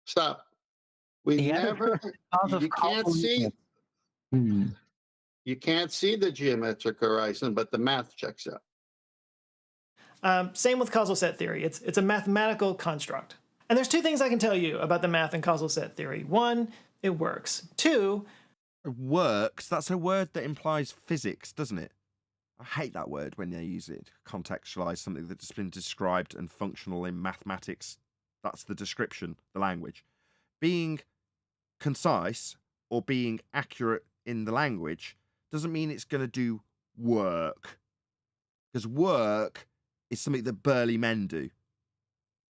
D: Stop. We
H: Yeah.
D: never.
H: Because of
D: You can't
H: causal
D: see.
H: units. Hmm.
D: You can't see the geometric horizon, but the math checks out.
G: Same with causal set theory. It's a mathematical construct. And there's two things I can tell you about the math and causal set theory. One, it works. Two,
B: Works, that's a word that implies physics, doesn't it? I hate that word when they use it to contextualize something that's been described and functional in mathematics. That's the description, the language. Being concise or being accurate in the language doesn't mean it's going to do work. Because work is something that burly men do.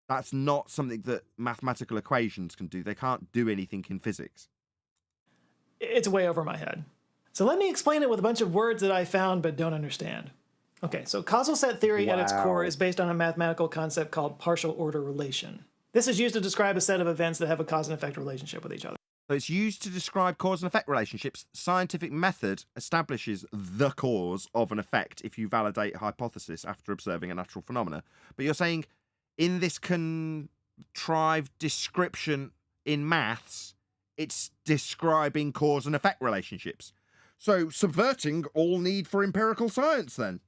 B: That's not something that mathematical equations can do. They can't do anything in physics.
G: it's way over my head. So let me explain it with a bunch of words that I found but don't understand. Okay, so causal set theory at its core
E: Wow.
G: is based on a mathematical concept called partial order relation. This is used to describe a set of events that have a cause and effect relationship with each other.
B: So it's used to describe cause and effect relationships. Scientific method establishes the cause of an effect if you validate a hypothesis after observing a natural phenomena. But you're saying in this contrived description in maths, it's describing cause and effect relationships. So subverting all need for empirical science then.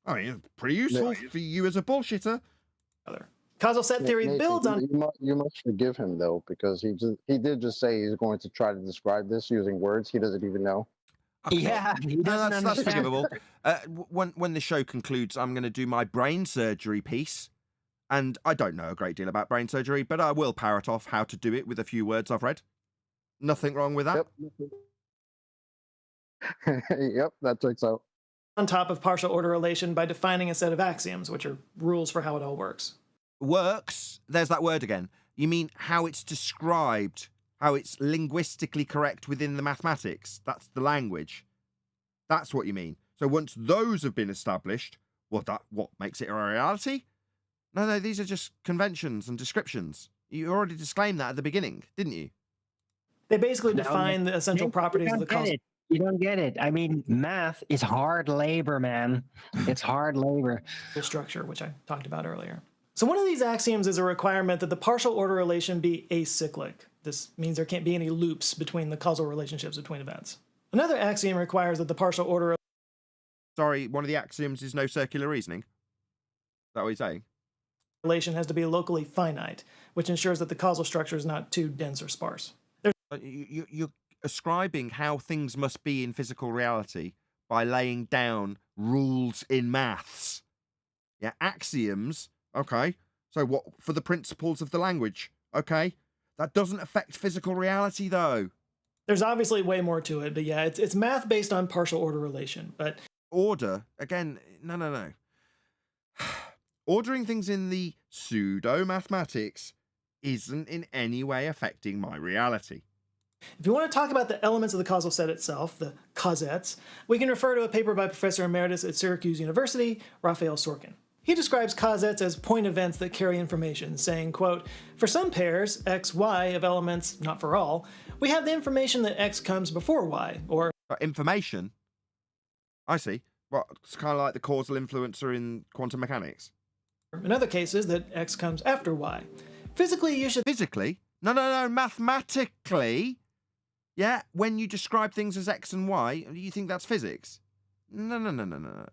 B: I mean, it's pretty useful for you as a bullshitter.
G: Causal set theory
E: Nathan,
G: builds on...
E: You must forgive him though, because he did just say he's going to try to describe this using words he doesn't even know.
B: Okay.
H: Yeah, he
B: No,
H: doesn't
B: that's
H: understand.
B: forgivable. When the show concludes, I'm going to do my brain surgery piece. And I don't know a great deal about brain surgery, but I will parrot off how to do it with a few words I've read. Nothing wrong with that.
E: Yep. Yep, that checks out.
G: on top of partial order relation by defining a set of axioms, which are rules for how it all works.
B: Works, there's that word again. You mean how it's described, how it's linguistically correct within the mathematics. That's the language. That's what you mean. So once those have been established, what makes it a reality? No, these are just conventions and descriptions. You already disclaimed that at the beginning, didn't you?
G: They basically
H: No,
G: define the essential properties of the causal
H: You don't get it. I mean, math is hard labor, man. It's hard labor.
G: structure, which I talked about earlier. So one of these axioms is a requirement that the partial order relation be acyclic. This means there can't be any loops between the causal relationships between events. Another axiom requires that the partial order
B: Sorry, one of the axioms is no circular reasoning? Is that what he's saying?
G: Relation has to be locally finite, which ensures that the causal structure is not too dense or sparse.
B: You're ascribing how things must be in physical reality by laying down rules in maths. Yeah, axioms. Okay. So what for the principles of the language? Okay. That doesn't affect physical reality, though.
G: There's obviously way more to it, but yeah, it's math based on partial order relation. But
B: order, again, no. Ordering things in the pseudo-mathematics isn't in any way affecting my reality.
G: If you want to talk about the elements of the causal set itself, the causettes, we can refer to a paper by Professor Emeritus at Syracuse University, Raphael Sorkin. He describes causettes as point events that carry information, saying, quote, for some pairs, x, y, of elements, not for all, we have the information that x comes before y, or...
B: Information? I see. Well, it's kind of like the causal influencer in quantum mechanics.
G: In other cases, that x comes after y. Physically, you should...
B: Physically? No, mathematically? Yeah, when you describe things as x and y, you think that's physics? No.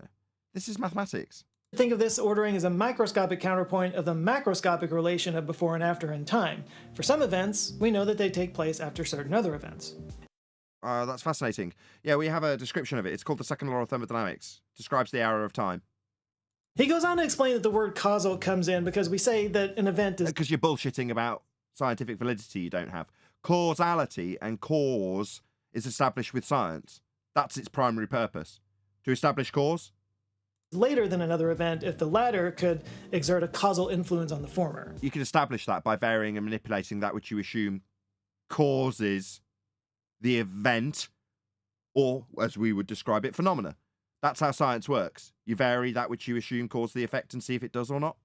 B: This is mathematics.
G: Think of this ordering as a microscopic counterpoint of the macroscopic relation of before and after in time. For some events, we know that they take place after certain other events.
B: That's fascinating. Yeah, we have a description of it. It's called the second law of thermodynamics. Describes the arrow of time.
G: He goes on to explain that the word causal comes in because we say that an event is...
B: Because you're bullshitting about scientific validity you don't have. Causality and cause is established with science. That's its primary purpose. To establish cause?
G: Later than another event if the latter could exert a causal influence on the former.
B: You can establish that by varying and manipulating that which you assume causes the event, or, as we would describe it, phenomena. That's how science works. You vary that which you assume causes the effect and see if it does or not.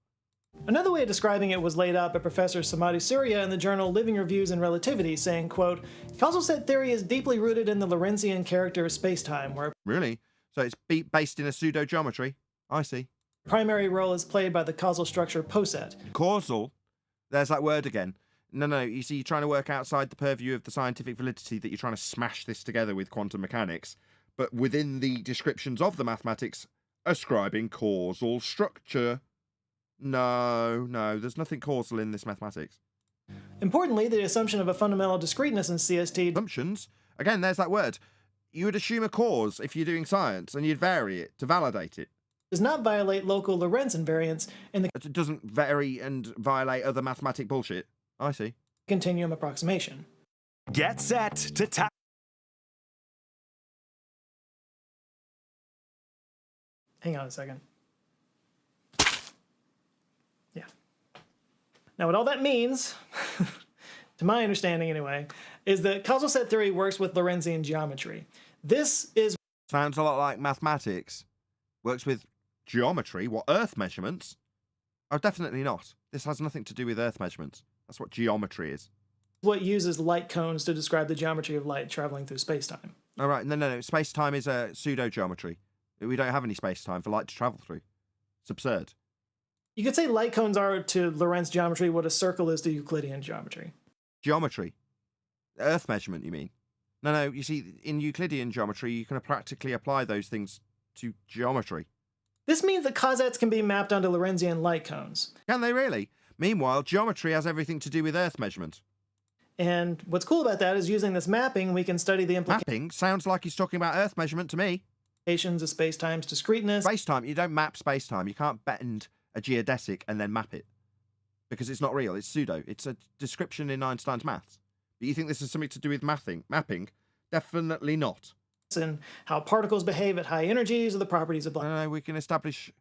G: Another way of describing it was laid out by Professor Samadhi Surya in the journal Living Reviews in Relativity, saying, quote, causal set theory is deeply rooted in the Lorentzian character of spacetime, where...
B: Really? So it's based in a pseudo-geometry? I see.
G: Primary role is played by the causal structure poset.
B: Causal? There's that word again. No, you see, you're trying to work outside the purview of the scientific validity that you're trying to smash this together with quantum mechanics, but within the descriptions of the mathematics, ascribing causal structure. No, there's nothing causal in this mathematics.
G: Importantly, the assumption of a fundamental discreteness in CST...
B: Assumptions? Again, there's that word. You would assume a cause if you're doing science, and you'd vary it to validate it.
G: Does not violate local Lorentz invariance in the...
B: It doesn't vary and violate other mathematic bullshit. I see.
G: Continuum approximation.
J: Get set to tap.
G: Hang on a second. Yeah. Now, what all that means, to my understanding anyway, is that causal set theory works with Lorentzian geometry. This is...
B: Sounds a lot like mathematics. Works with geometry? What, Earth measurements? Oh, definitely not. This has nothing to do with Earth measurements. That's what geometry is.
G: What uses light cones to describe the geometry of light traveling through space-time.
B: All right, no. Space-time is a pseudo-geometry. We don't have any space-time for light to travel through. It's absurd.
G: You could say light cones are to Lorentz geometry what a circle is to Euclidean geometry.
B: Geometry? Earth measurement, you mean? No, you see, in Euclidean geometry, you can practically apply those things to geometry.
G: This means that causettes can be mapped onto Lorentzian light cones.
B: Can they really? Meanwhile, geometry has everything to do with Earth measurement.
G: And what's cool about that is using this mapping, we can study the implications
B: Mapping? Sounds like he's talking about Earth measurement to me.
G: of space-time's discreteness.
B: Space-time, you don't map space-time. You can't bend a geodesic and then map it. Because it's not real, it's pseudo. It's a description in Einstein's maths. But you think this is something to do with mapping? Definitely not.
G: And how particles behave at high energies or the properties of black.
B: No, we can establish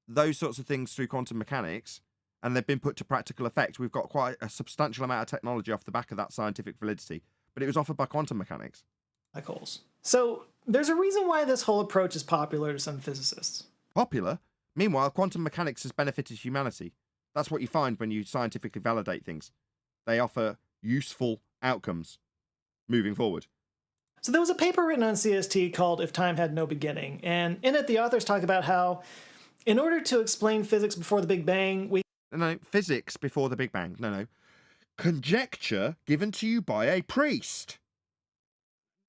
B: those sorts of things through quantum mechanics, and they've been put to practical effect. We've got quite a substantial amount of technology off the back of that scientific validity, but it was offered by quantum mechanics.
G: Black holes. So there's a reason why this whole approach is popular to some physicists.
B: Popular? Meanwhile, quantum mechanics has benefited humanity. That's what you find when you scientifically validate things. They offer useful outcomes moving forward.
G: So there was a paper written on CST called If Time Had No Beginning, and in it the authors talk about how in order to explain physics before the Big Bang,
B: No, physics before the Big Bang. No. Conjecture given to you by a priest.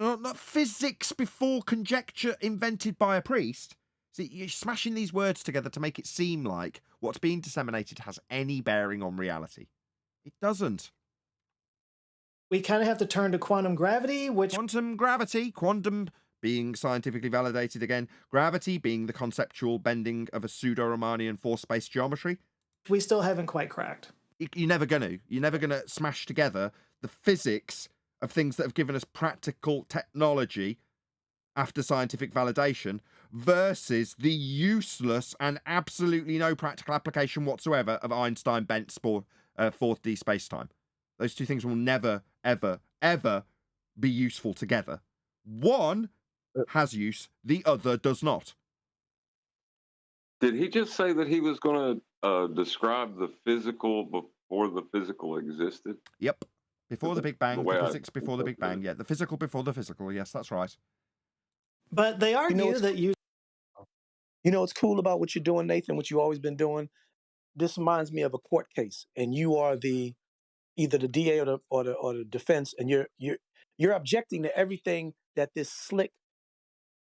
B: Not physics before conjecture invented by a priest. See, you're smashing these words together to make it seem like what's being disseminated has any bearing on reality. It doesn't.
G: We kind of have to turn to quantum gravity, which
B: Quantum gravity, quantum being scientifically validated again, gravity being the conceptual bending of a pseudo-Riemannian force-space geometry.
G: we still haven't quite cracked.
B: You're never going to. You're never going to smash together the physics of things that have given us practical technology after scientific validation versus the useless and absolutely no practical application whatsoever of Einstein bent 4D space-time. Those two things will never, ever, ever be useful together. One has use, the other does not.
F: Did he just say that he was going to describe the physical before the physical existed?
B: Yep. Before the Big Bang,
F: way
B: the
F: I
B: physics before the Big Bang. Yeah, the physical before the physical. Yes, that's right.
G: But they argue that
A: You know what's cool about what you're doing, Nathan, what you've always been doing? This reminds me of a court case, and you are either the DA or the defense, and you're objecting to everything that this slick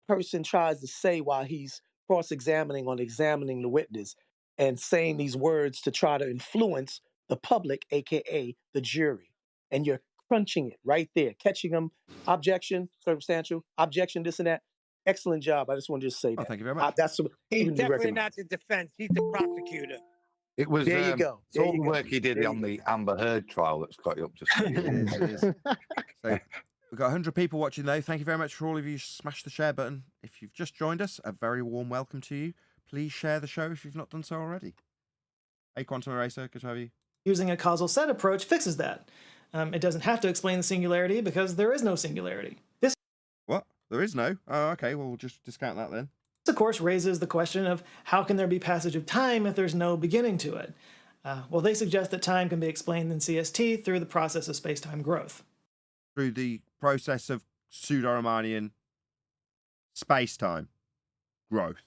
A: person tries to say while he's cross-examining on examining the witness and saying these words to try to influence the public, aka the jury. And you're crunching it right there, catching them. Objection, circumstantial, objection, this and that. Excellent job. I just wanted to say that.
B: Thank you very much.
A: That's what
I: He's
A: even to
I: definitely
A: recognize.
I: not the defense. He's the prosecutor.
K: It was
A: There you go.
K: it's
A: There
K: all
A: you
K: the
A: go.
K: work he did
A: There
K: on
A: you
K: the Amber Heard trial that's got you up to speed.
B: It is. So we've got 100 people watching though. Thank you very much for all of you. Smash the share button. If you've just joined us, a very warm welcome to you. Please share the show if you've not done so already. Hey, Quantum Eraser, good to have you.
G: using a causal set approach fixes that. It doesn't have to explain the singularity because there is no singularity. This,
B: What? There is no? Oh, okay. Well, we'll just discount that then.
G: of course, raises the question of how can there be passage of time if there's no beginning to it? Well, they suggest that time can be explained in CST through the process of space-time growth.
B: Through the process of pseudo-Riemannian space-time growth.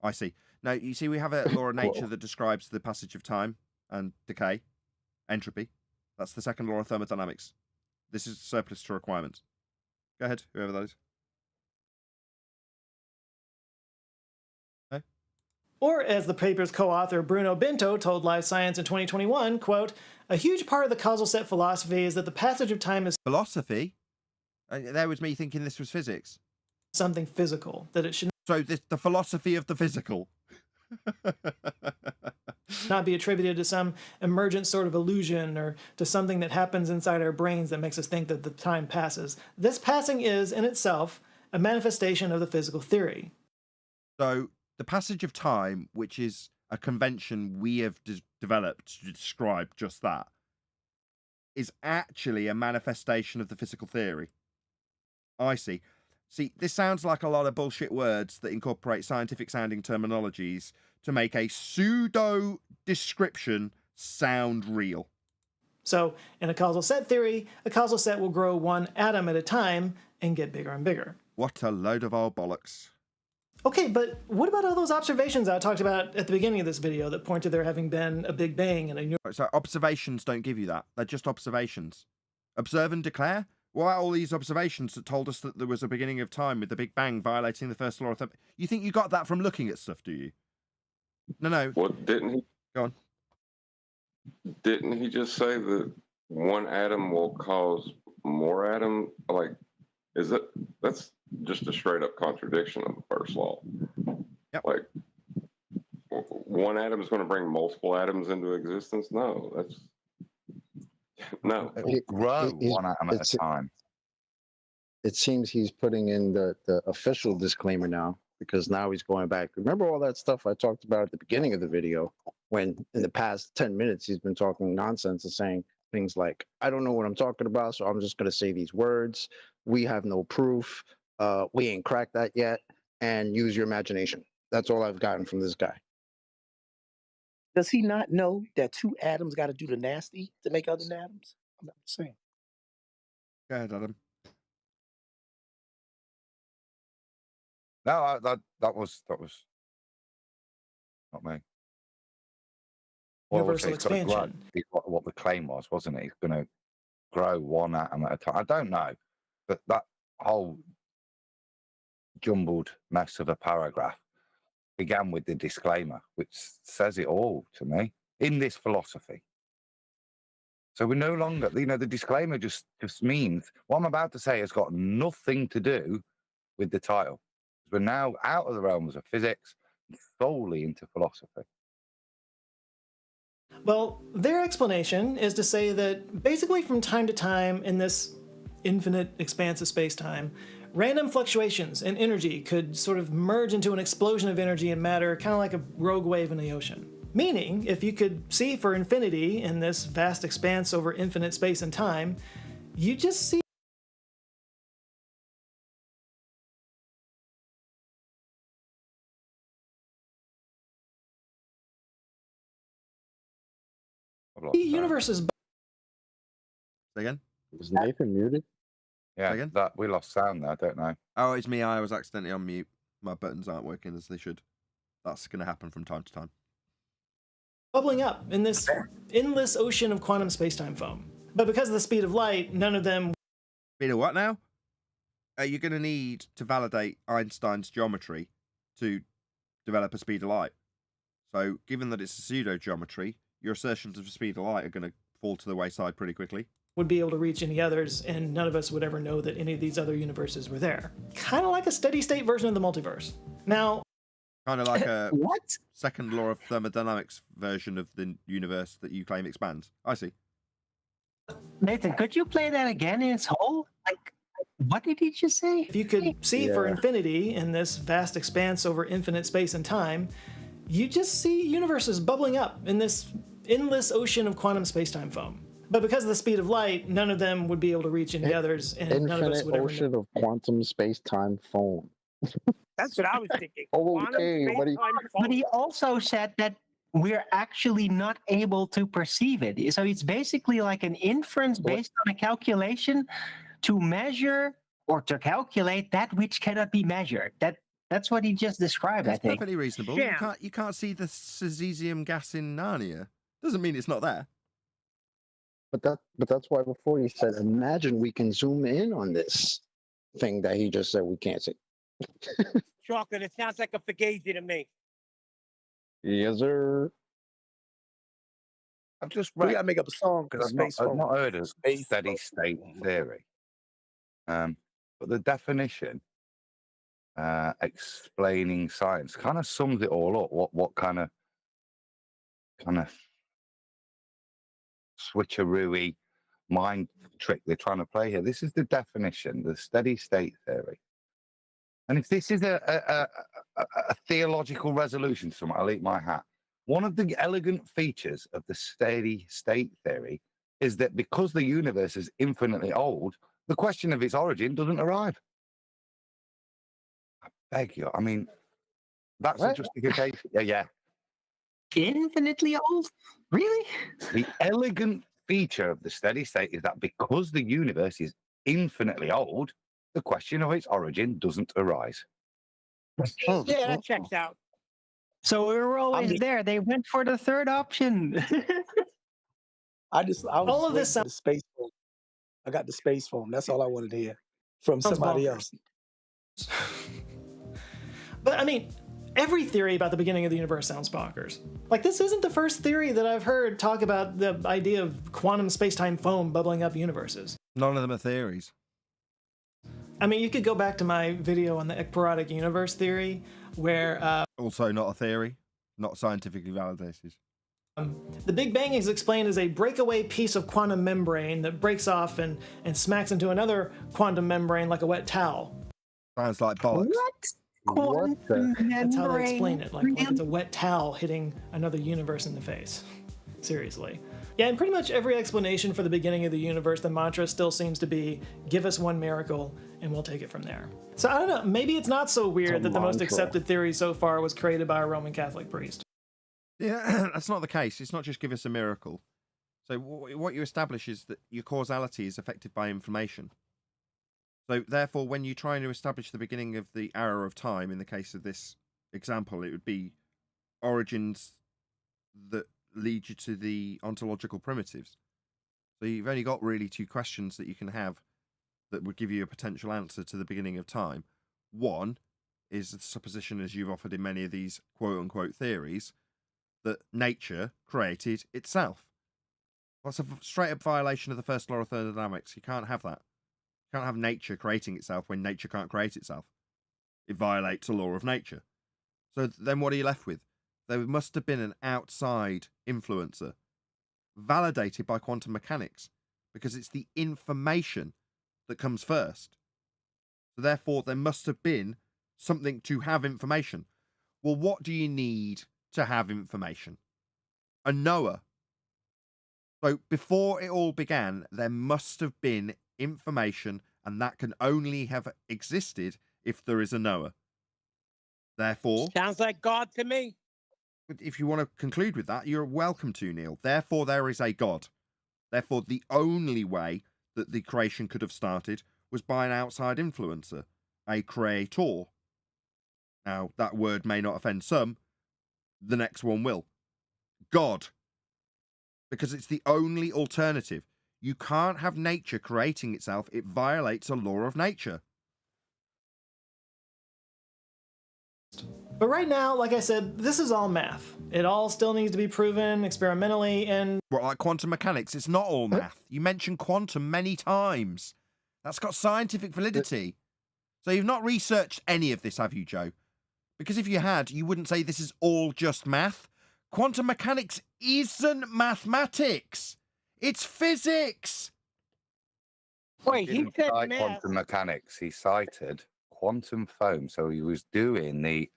B: I see. Now, you see, we have a law of nature that describes the passage of time and decay, entropy. That's the second law of thermodynamics. This is surplus to requirements. Go ahead, whoever that is. No?
G: Or, as the paper's co-author Bruno Binto told Live Science in 2021, quote, a huge part of the causal set philosophy is that the passage of time is
B: Philosophy? There was me thinking this was physics.
G: something physical, that it should
B: So the philosophy of the physical.
G: not be attributed to some emergent sort of illusion or to something that happens inside our brains that makes us think that the time passes. This passing is, in itself, a manifestation of the physical theory.
B: So the passage of time, which is a convention we have developed to describe just that, is actually a manifestation of the physical theory. I see. See, this sounds like a lot of bullshit words that incorporate scientific sounding terminologies to make a pseudo description sound real.
G: So, in a causal set theory, a causal set will grow one atom at a time and get bigger and bigger.
B: What a load of old bollocks.
G: Okay, but what about all those observations I talked about at the beginning of this video that point to there having been a Big Bang and a
B: So observations don't give you that. They're just observations. Observe and declare? Why all these observations that told us that there was a beginning of time with the Big Bang violating the first law of thermodynamics? You think you got that from looking at stuff, do you? No.
F: What didn't he?
B: Go on.
F: Didn't he just say that one atom will cause more atom? Like, that's just a straight up contradiction of the first law.
B: Yep.
F: Like, one atom is going to bring multiple atoms into existence? No, that's no.
K: It will grow one atom at a time.
E: It seems he's putting in the official disclaimer now, because now he's going back. Remember all that stuff I talked about at the beginning of the video, when in the past 10 minutes he's been talking nonsense and saying things like, I don't know what I'm talking about, so I'm just going to say these words. We have no proof. We ain't cracked that yet. And use your imagination. That's all I've gotten from this guy.
A: Does he not know that two atoms got to do the nasty to make other atoms? I'm not saying.
B: Go ahead, Adam.
K: No, that was not me. Well,
G: universal
K: it's gotta grow.
G: expansion.
K: What the claim was, wasn't it? It's going to grow one atom at a time. I don't know, but that whole jumbled mess of a paragraph began with the disclaimer, which says it all to me in this philosophy. So we're no longer, the disclaimer just means what I'm about to say has got nothing to do with the title. We're now out of the realms of physics and solely into philosophy.
G: Well, their explanation is to say that basically from time to time in this infinite expanse of space-time, random fluctuations in energy could sort of merge into an explosion of energy and matter, kind of like a rogue wave in the ocean. Meaning, if you could see for infinity in this vast expanse over infinite space and time, you just see universes.
B: Say again?
E: Was Nathan muted?
K: Yeah,
B: again?
K: that we lost sound there. I don't know.
B: Oh, it's me. I was accidentally on mute. My buttons aren't working as they should. That's going to happen from time to time.
G: Bubbling up in this endless ocean of quantum space-time foam. But because of the speed of light, none of them...
B: Speed of what now? You're going to need to validate Einstein's geometry to develop a speed of light. So, given that it's a pseudo-geometry, your assertions of the speed of light are going to fall to the wayside pretty quickly.
G: Would be able to reach any others, and none of us would ever know that any of these other universes were there. Kind of like a steady-state version of the multiverse. Now...
B: Kind of like a
H: What?
B: second law of thermodynamics version of the universe that you claim expands. I see.
H: Nathan, could you play that again in its whole? Like, what did he just say?
G: If you could see for infinity in this vast expanse over infinite space and time, you just see universes bubbling up in this endless ocean of quantum space-time foam. But because of the speed of light, none of them would be able to reach any others, and none of us would ever know.
E: Infinite ocean of quantum space-time foam.
I: That's what I was thinking.
E: Okay, buddy.
H: But he also said that we're actually not able to perceive it. So it's basically like an inference based on a calculation to measure or to calculate that which cannot be measured. That's what he just described, I
B: That's
H: think.
B: perfectly reasonable.
I: Yeah.
B: You can't see the cesium gas in Narnia. Doesn't mean it's not there.
E: But that's why before he said, imagine we can zoom in on this thing that he just said we can't see.
I: Chocolate, it sounds like a fugazi to me.
E: Yes, sir.
K: I've just
A: We
K: read,
A: gotta make up a song for
K: because
A: space
K: I've
A: foam.
K: not heard of
A: Space
K: steady
A: foam.
K: state theory. But the definition explaining science kind of sums it all up. What kind of switcheroo mind trick they're trying to play here. This is the definition, the steady state theory. And if this is a theological resolution to something, I'll eat my hat. One of the elegant features of the steady state theory is that because the universe is infinitely old, the question of its origin doesn't arrive. I beg you. I mean, that's a justification. Yeah.
H: Infinitely old? Really?
K: The elegant feature of the steady state is that because the universe is infinitely old, the question of its origin doesn't arise.
I: Yeah, that checks out.
H: So we were always there. They went for the third option.
A: I was
G: All of this
A: waiting for the space foam. I got the space foam. That's all I wanted to hear from
G: Sounds
A: somebody
G: bonkers.
A: else.
G: But I mean, every theory about the beginning of the universe sounds bonkers. Like, this isn't the first theory that I've heard talk about the idea of quantum space-time foam bubbling up universes.
B: None of them are theories.
G: I mean, you could go back to my video on the ekpyrotic universe theory, where
B: Also not a theory, not scientifically validated.
G: the Big Bang is explained as a breakaway piece of quantum membrane that breaks off and smacks into another quantum membrane like a wet towel.
B: Sounds like bollocks.
E: What the?
G: That's how they explain it, like it's a wet towel hitting another universe in the face. Seriously. Yeah, and pretty much every explanation for the beginning of the universe, the mantra still seems to be, give us one miracle and we'll take it from there. So I don't know, maybe it's not so weird that the most accepted theory so far was created by a Roman Catholic priest.
B: Yeah, that's not the case. It's not just give us a miracle. So what you establish is that your causality is affected by information. So therefore, when you're trying to establish the beginning of the arrow of time, in the case of this example, it would be origins that lead you to the ontological primitives. So you've only got really two questions that you can have that would give you a potential answer to the beginning of time. One, is the supposition, as you've offered in many of these quote-unquote theories, that nature created itself. That's a straight-up violation of the first law of thermodynamics. You can't have that. You can't have nature creating itself when nature can't create itself. It violates a law of nature. So then what are you left with? There must have been an outside influencer, validated by quantum mechanics, because it's the information that comes first. So therefore, there must have been something to have information. Well, what do you need to have information? A knower. So before it all began, there must have been information, and that can only have existed if there is a knower. Therefore,
I: Sounds like God to me.
B: if you want to conclude with that, you're welcome to, Neil. Therefore, there is a God. Therefore, the only way that the creation could have started was by an outside influencer, a creator. Now, that word may not offend some. The next one will. God. Because it's the only alternative. You can't have nature creating itself. It violates a law of nature.
G: But right now, like I said, this is all math. It all still needs to be proven experimentally, and
B: Well, like quantum mechanics, it's not all math. You mentioned quantum many times. That's got scientific validity. So you've not researched any of this, have you, Joe? Because if you had, you wouldn't say this is all just math. Quantum mechanics isn't mathematics. It's physics.
I: Wait, he
K: Didn't
I: said
K: cite
I: math.
K: quantum mechanics. He cited quantum foam. So he was doing the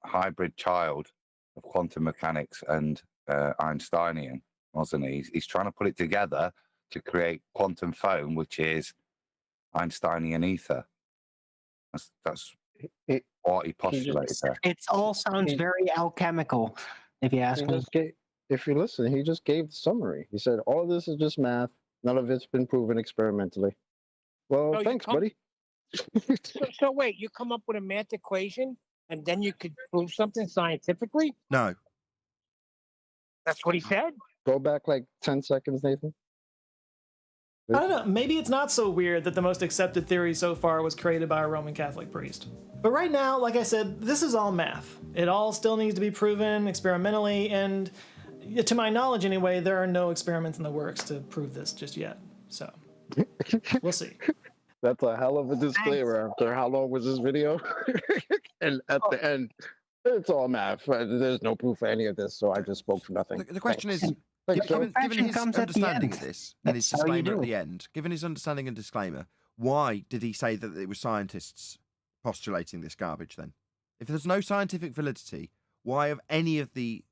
K: hybrid child of quantum mechanics and Einsteinian, wasn't he? He's trying to put it together to create quantum foam, which is Einsteinian ether. That's
E: It,
K: what he postulated there.
H: It all sounds
E: He-
H: very alchemical, if you ask
E: he
H: me.
E: just gave, if you listen, he just gave the summary. He said, all this is just math. None of it's been proven experimentally. Well,
I: No, you
E: thanks,
I: come-
E: buddy.
I: So wait, you come up with a math equation and then you could prove something scientifically?
B: No.
I: That's what he said?
E: Go back like 10 seconds, Nathan.
G: I don't know, maybe it's not so weird that the most accepted theory so far was created by a Roman Catholic priest. But right now, like I said, this is all math. It all still needs to be proven experimentally, and to my knowledge anyway, there are no experiments in the works to prove this just yet. So, we'll see.
E: That's a hell of a disclaimer after how long was this video? And at the end, it's all math. There's no proof for any of this, so I just spoke for nothing.
B: The question is,
E: Thanks, Joe.
B: given his
H: comes at the
B: understanding
H: end.
B: of this and his
H: That's how you
B: disclaimer at
H: do.
B: the end, given his understanding and disclaimer, why did he say that it was scientists postulating this garbage then? If there's no scientific validity, why have any of the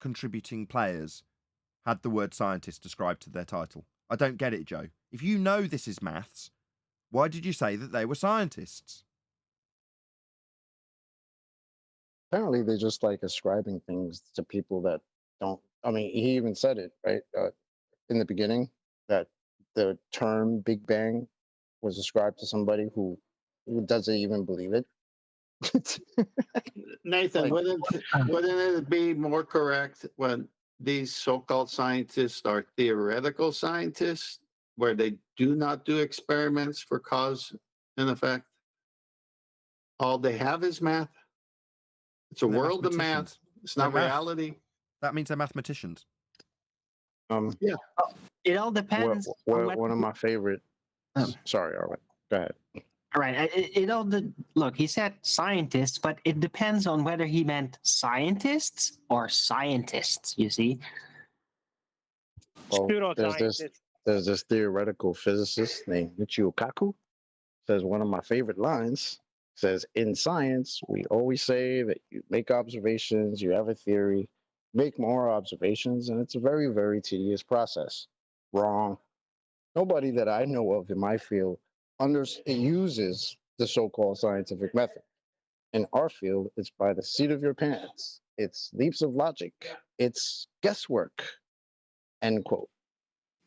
B: contributing players had the word scientist described to their title? I don't get it, Joe. If you know this is maths, why did you say that they were scientists?
E: Apparently, they just like ascribing things to people that don't. I mean, he even said it, right? In the beginning, that the term Big Bang was ascribed to somebody who doesn't even believe it.
D: Nathan,
E: Like-
D: wouldn't it be more correct when these so-called scientists are theoretical scientists, where they do not do experiments for cause and effect? All they have is math. It's a
B: They're
D: world of math.
B: mathematicians.
D: It's not
B: They're math.
D: reality.
B: That means they're mathematicians.
H: It all depends on what
E: one of my favorite.
H: Oh.
E: Sorry, Arwen. Go ahead.
H: All right. It all look. He said scientists, but it depends on whether he meant scientists or scientists. You see.
E: Well,
I: Pseudoscientists.
E: there's this theoretical physicist named Michio Kaku. Says one of my favorite lines. Says, in science, we always say that you make observations, you have a theory, make more observations, and it's a very, very tedious process. Wrong. Nobody that I know of in my field uses the so-called scientific method. In our field, it's by the seat of your pants. It's leaps of logic. It's guesswork. End quote.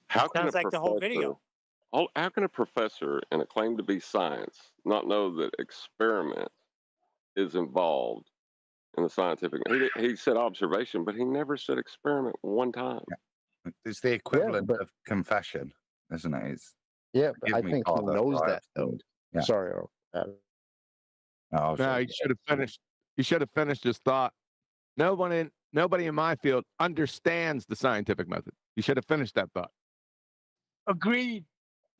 F: How can
I: Sounds
F: a
I: like the whole
F: professor-
I: video.
F: How can a professor in a claim to be science not know that experiment is involved in the scientific? He said observation, but he never said experiment one time.
K: It's the equivalent
E: but-
K: of confession, isn't it? It's
E: Yeah, but
K: Give
E: I
K: me
E: think he
K: Father,
E: knows
K: I
E: that
K: have
E: though.
K: sinned. Yeah.
E: Sorry,
K: Oh,
L: No, you should have finished. You should have finished his thought. Nobody in my field understands the scientific method. You should have finished that thought.
I: Agreed.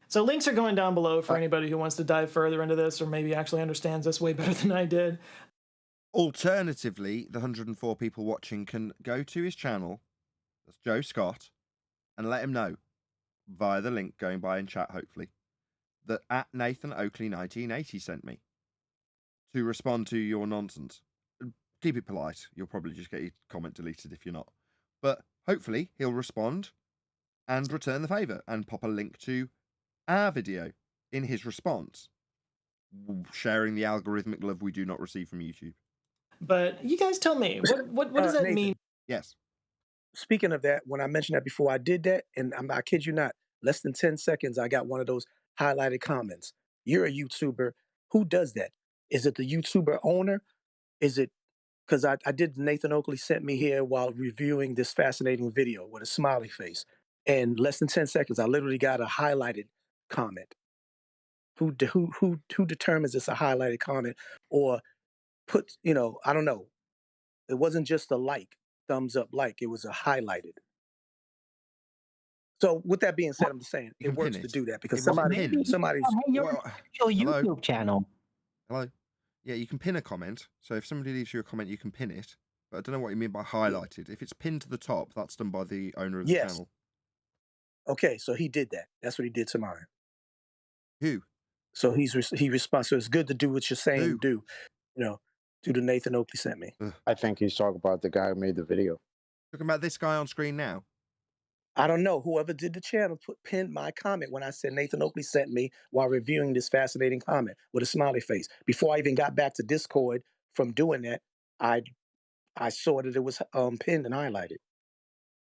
G: So links are going down below for anybody who wants to dive further into this or maybe actually understands this way better than I did.
B: Alternatively, the 104 people watching can go to his channel, that's Joe Scott, and let him know via the link going by in chat, hopefully, that at Nathan Oakley 1980 sent me to respond to your nonsense. Keep it polite. You'll probably just get your comment deleted if you're not. But hopefully he'll respond and return the favour and pop a link to our video in his response, sharing the algorithmic love we do not receive from YouTube.
G: But you guys tell me, what does that
A: Nathan,
G: mean?
B: Yes.
A: Speaking of that, when I mentioned that before, I did that, and I kid you not, less than 10 seconds, I got one of those highlighted comments. You're a YouTuber. Who does that? Is it the YouTuber owner? Is it because I did Nathan Oakley sent me here while reviewing this fascinating video with a smiley face. And less than 10 seconds, I literally got a highlighted comment. Who determines it's a highlighted comment or puts, I don't know. It wasn't just a like, thumbs up like, it was a highlighted. So with that being said, I'm just saying
B: You
A: it
B: can pin
A: works to
B: it.
A: do that because
B: It wasn't
A: somebody's
B: pinned.
H: Your
B: Well,
H: official
B: hello?
H: YouTube channel.
B: Hello? Yeah, you can pin a comment. So if somebody leaves you a comment, you can pin it. But I don't know what you mean by highlighted. If it's pinned to the top, that's done by the owner of the
A: Yes.
B: channel.
A: Okay, so he did that. That's what he did to mine.
B: Who?
A: So he responds. So it's good to do what you're saying
B: Who?
A: do. Do the Nathan Oakley sent me.
E: I think he's talking about the guy who made the video.
B: Talking about this guy on screen now.
A: I don't know. Whoever did the channel pinned my comment when I said Nathan Oakley sent me while reviewing this fascinating comment with a smiley face. Before I even got back to Discord from doing that, I saw that it was pinned and highlighted.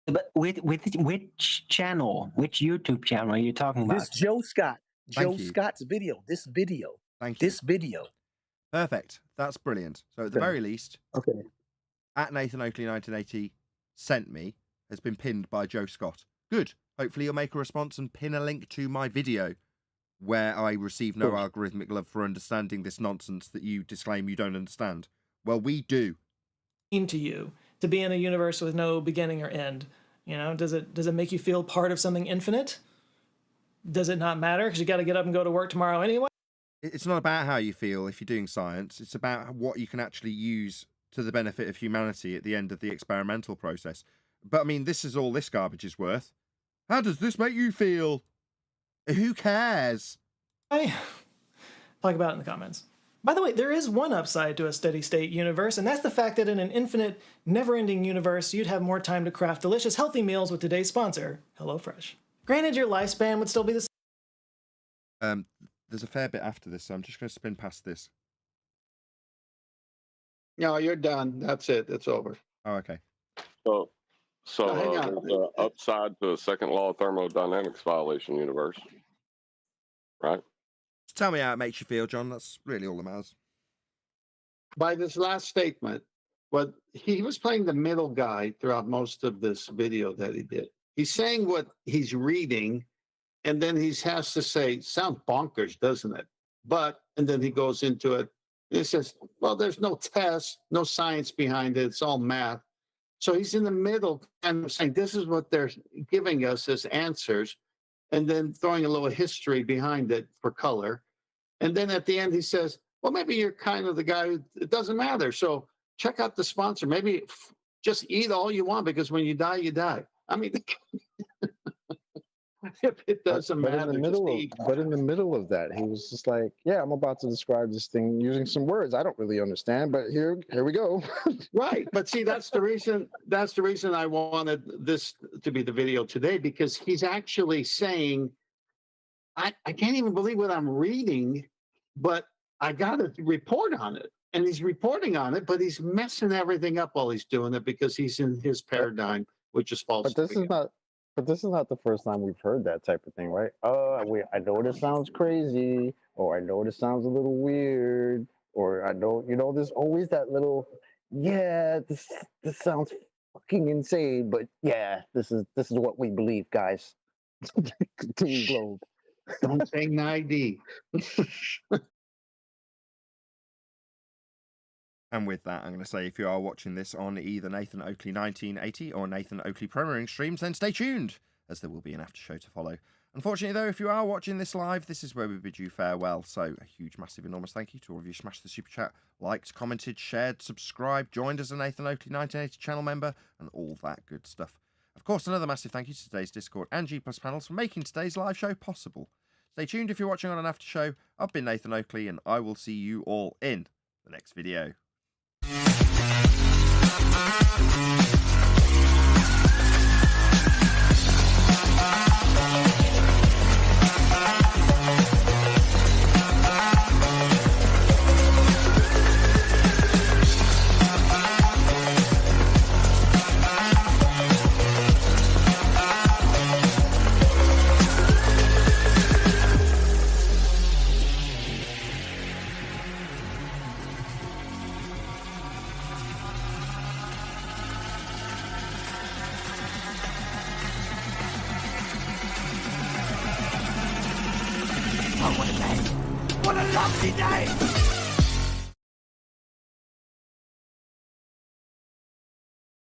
H: But which channel, which YouTube channel are you talking about?
A: This Joe Scott,
B: Thank
A: Joe
B: you.
A: Scott's video. This video.
B: Thank you.
A: This video.
B: Perfect. That's brilliant. So at the
A: Okay.
B: very least,
A: Okay.
B: at Nathan Oakley 1980 sent me has been pinned by Joe Scott. Good. Hopefully you'll make a response and pin a link to my video where I receive no algorithmic love for understanding this nonsense that you disclaim you don't understand. Well, we do.
G: To you to be in a universe with no beginning or end? Does it make you feel part of something infinite? Does it not matter because you got to get up and go to work tomorrow anyway?
B: It's not about how you feel if you're doing science. It's about what you can actually use to the benefit of humanity at the end of the experimental process. But I mean, this is all this garbage is worth. How does this make you feel? Who cares?
G: Talk about it in the comments. By the way, there is one upside to a steady state universe, and that's the fact that in an infinite, never-ending universe, you'd have more time to craft delicious, healthy meals with today's sponsor, HelloFresh. Granted, your lifespan would still be the same.
B: There's a fair bit after this, so I'm just going to spin past this.
D: No, you're done. That's it. It's over.
B: Oh, okay.
F: So
D: hang on.
F: there's an upside to a second law of thermodynamics violation universe, right?
B: Just tell me how it makes you feel, John. That's really all that matters.
D: By this last statement, what he was playing the middle guy throughout most of this video that he did. He's saying what he's reading, and then he has to say, sounds bonkers, doesn't it? And then he goes into it. He says, well, there's no test, no science behind it. It's all math. So he's in the middle and saying, this is what they're giving us as answers, and then throwing a little history behind it for color. And then at the end, he says, well, maybe you're kind of the guy who it doesn't matter. So check out the sponsor. Maybe just eat all you want because when you die, you die. I mean, if it doesn't
E: But
D: matter,
E: in the middle of that, he was just like, yeah, I'm about to describe this thing using some words I don't really understand, but here we go.
D: Right. But see, that's the reason I wanted this to be the video today, because he's actually saying, I can't even believe what I'm reading, but I got to report on it. And he's reporting on it, but he's messing everything up while he's doing it because he's in his paradigm, which is false.
E: But this is not the first time we've heard that type of thing, right? I know this sounds crazy, or I know this sounds a little weird, or I know, there's always that little, yeah, this sounds fucking insane, but yeah, this is what we believe, guys. Team Globe.
D: Don't say 9D.
B: And with that, I'm going to say if you are watching this on either Nathan Oakley 1980 or Nathan Oakley Premiering streams, then stay tuned, as there will be an after show to follow. Unfortunately, though, if you are watching this live, this is where we bid you farewell. So a huge, massive, enormous thank you to all of you. Smashed the super chat, liked, commented, shared, subscribed, joined as a Nathan Oakley 1980 channel member, and all that good stuff. Of course, another massive thank you to today's Discord and G+ panels for making today's live show possible. Stay tuned if you're watching on an after show. I've been Nathan Oakley, and I will see you all in the next video.
J: What a lovely day!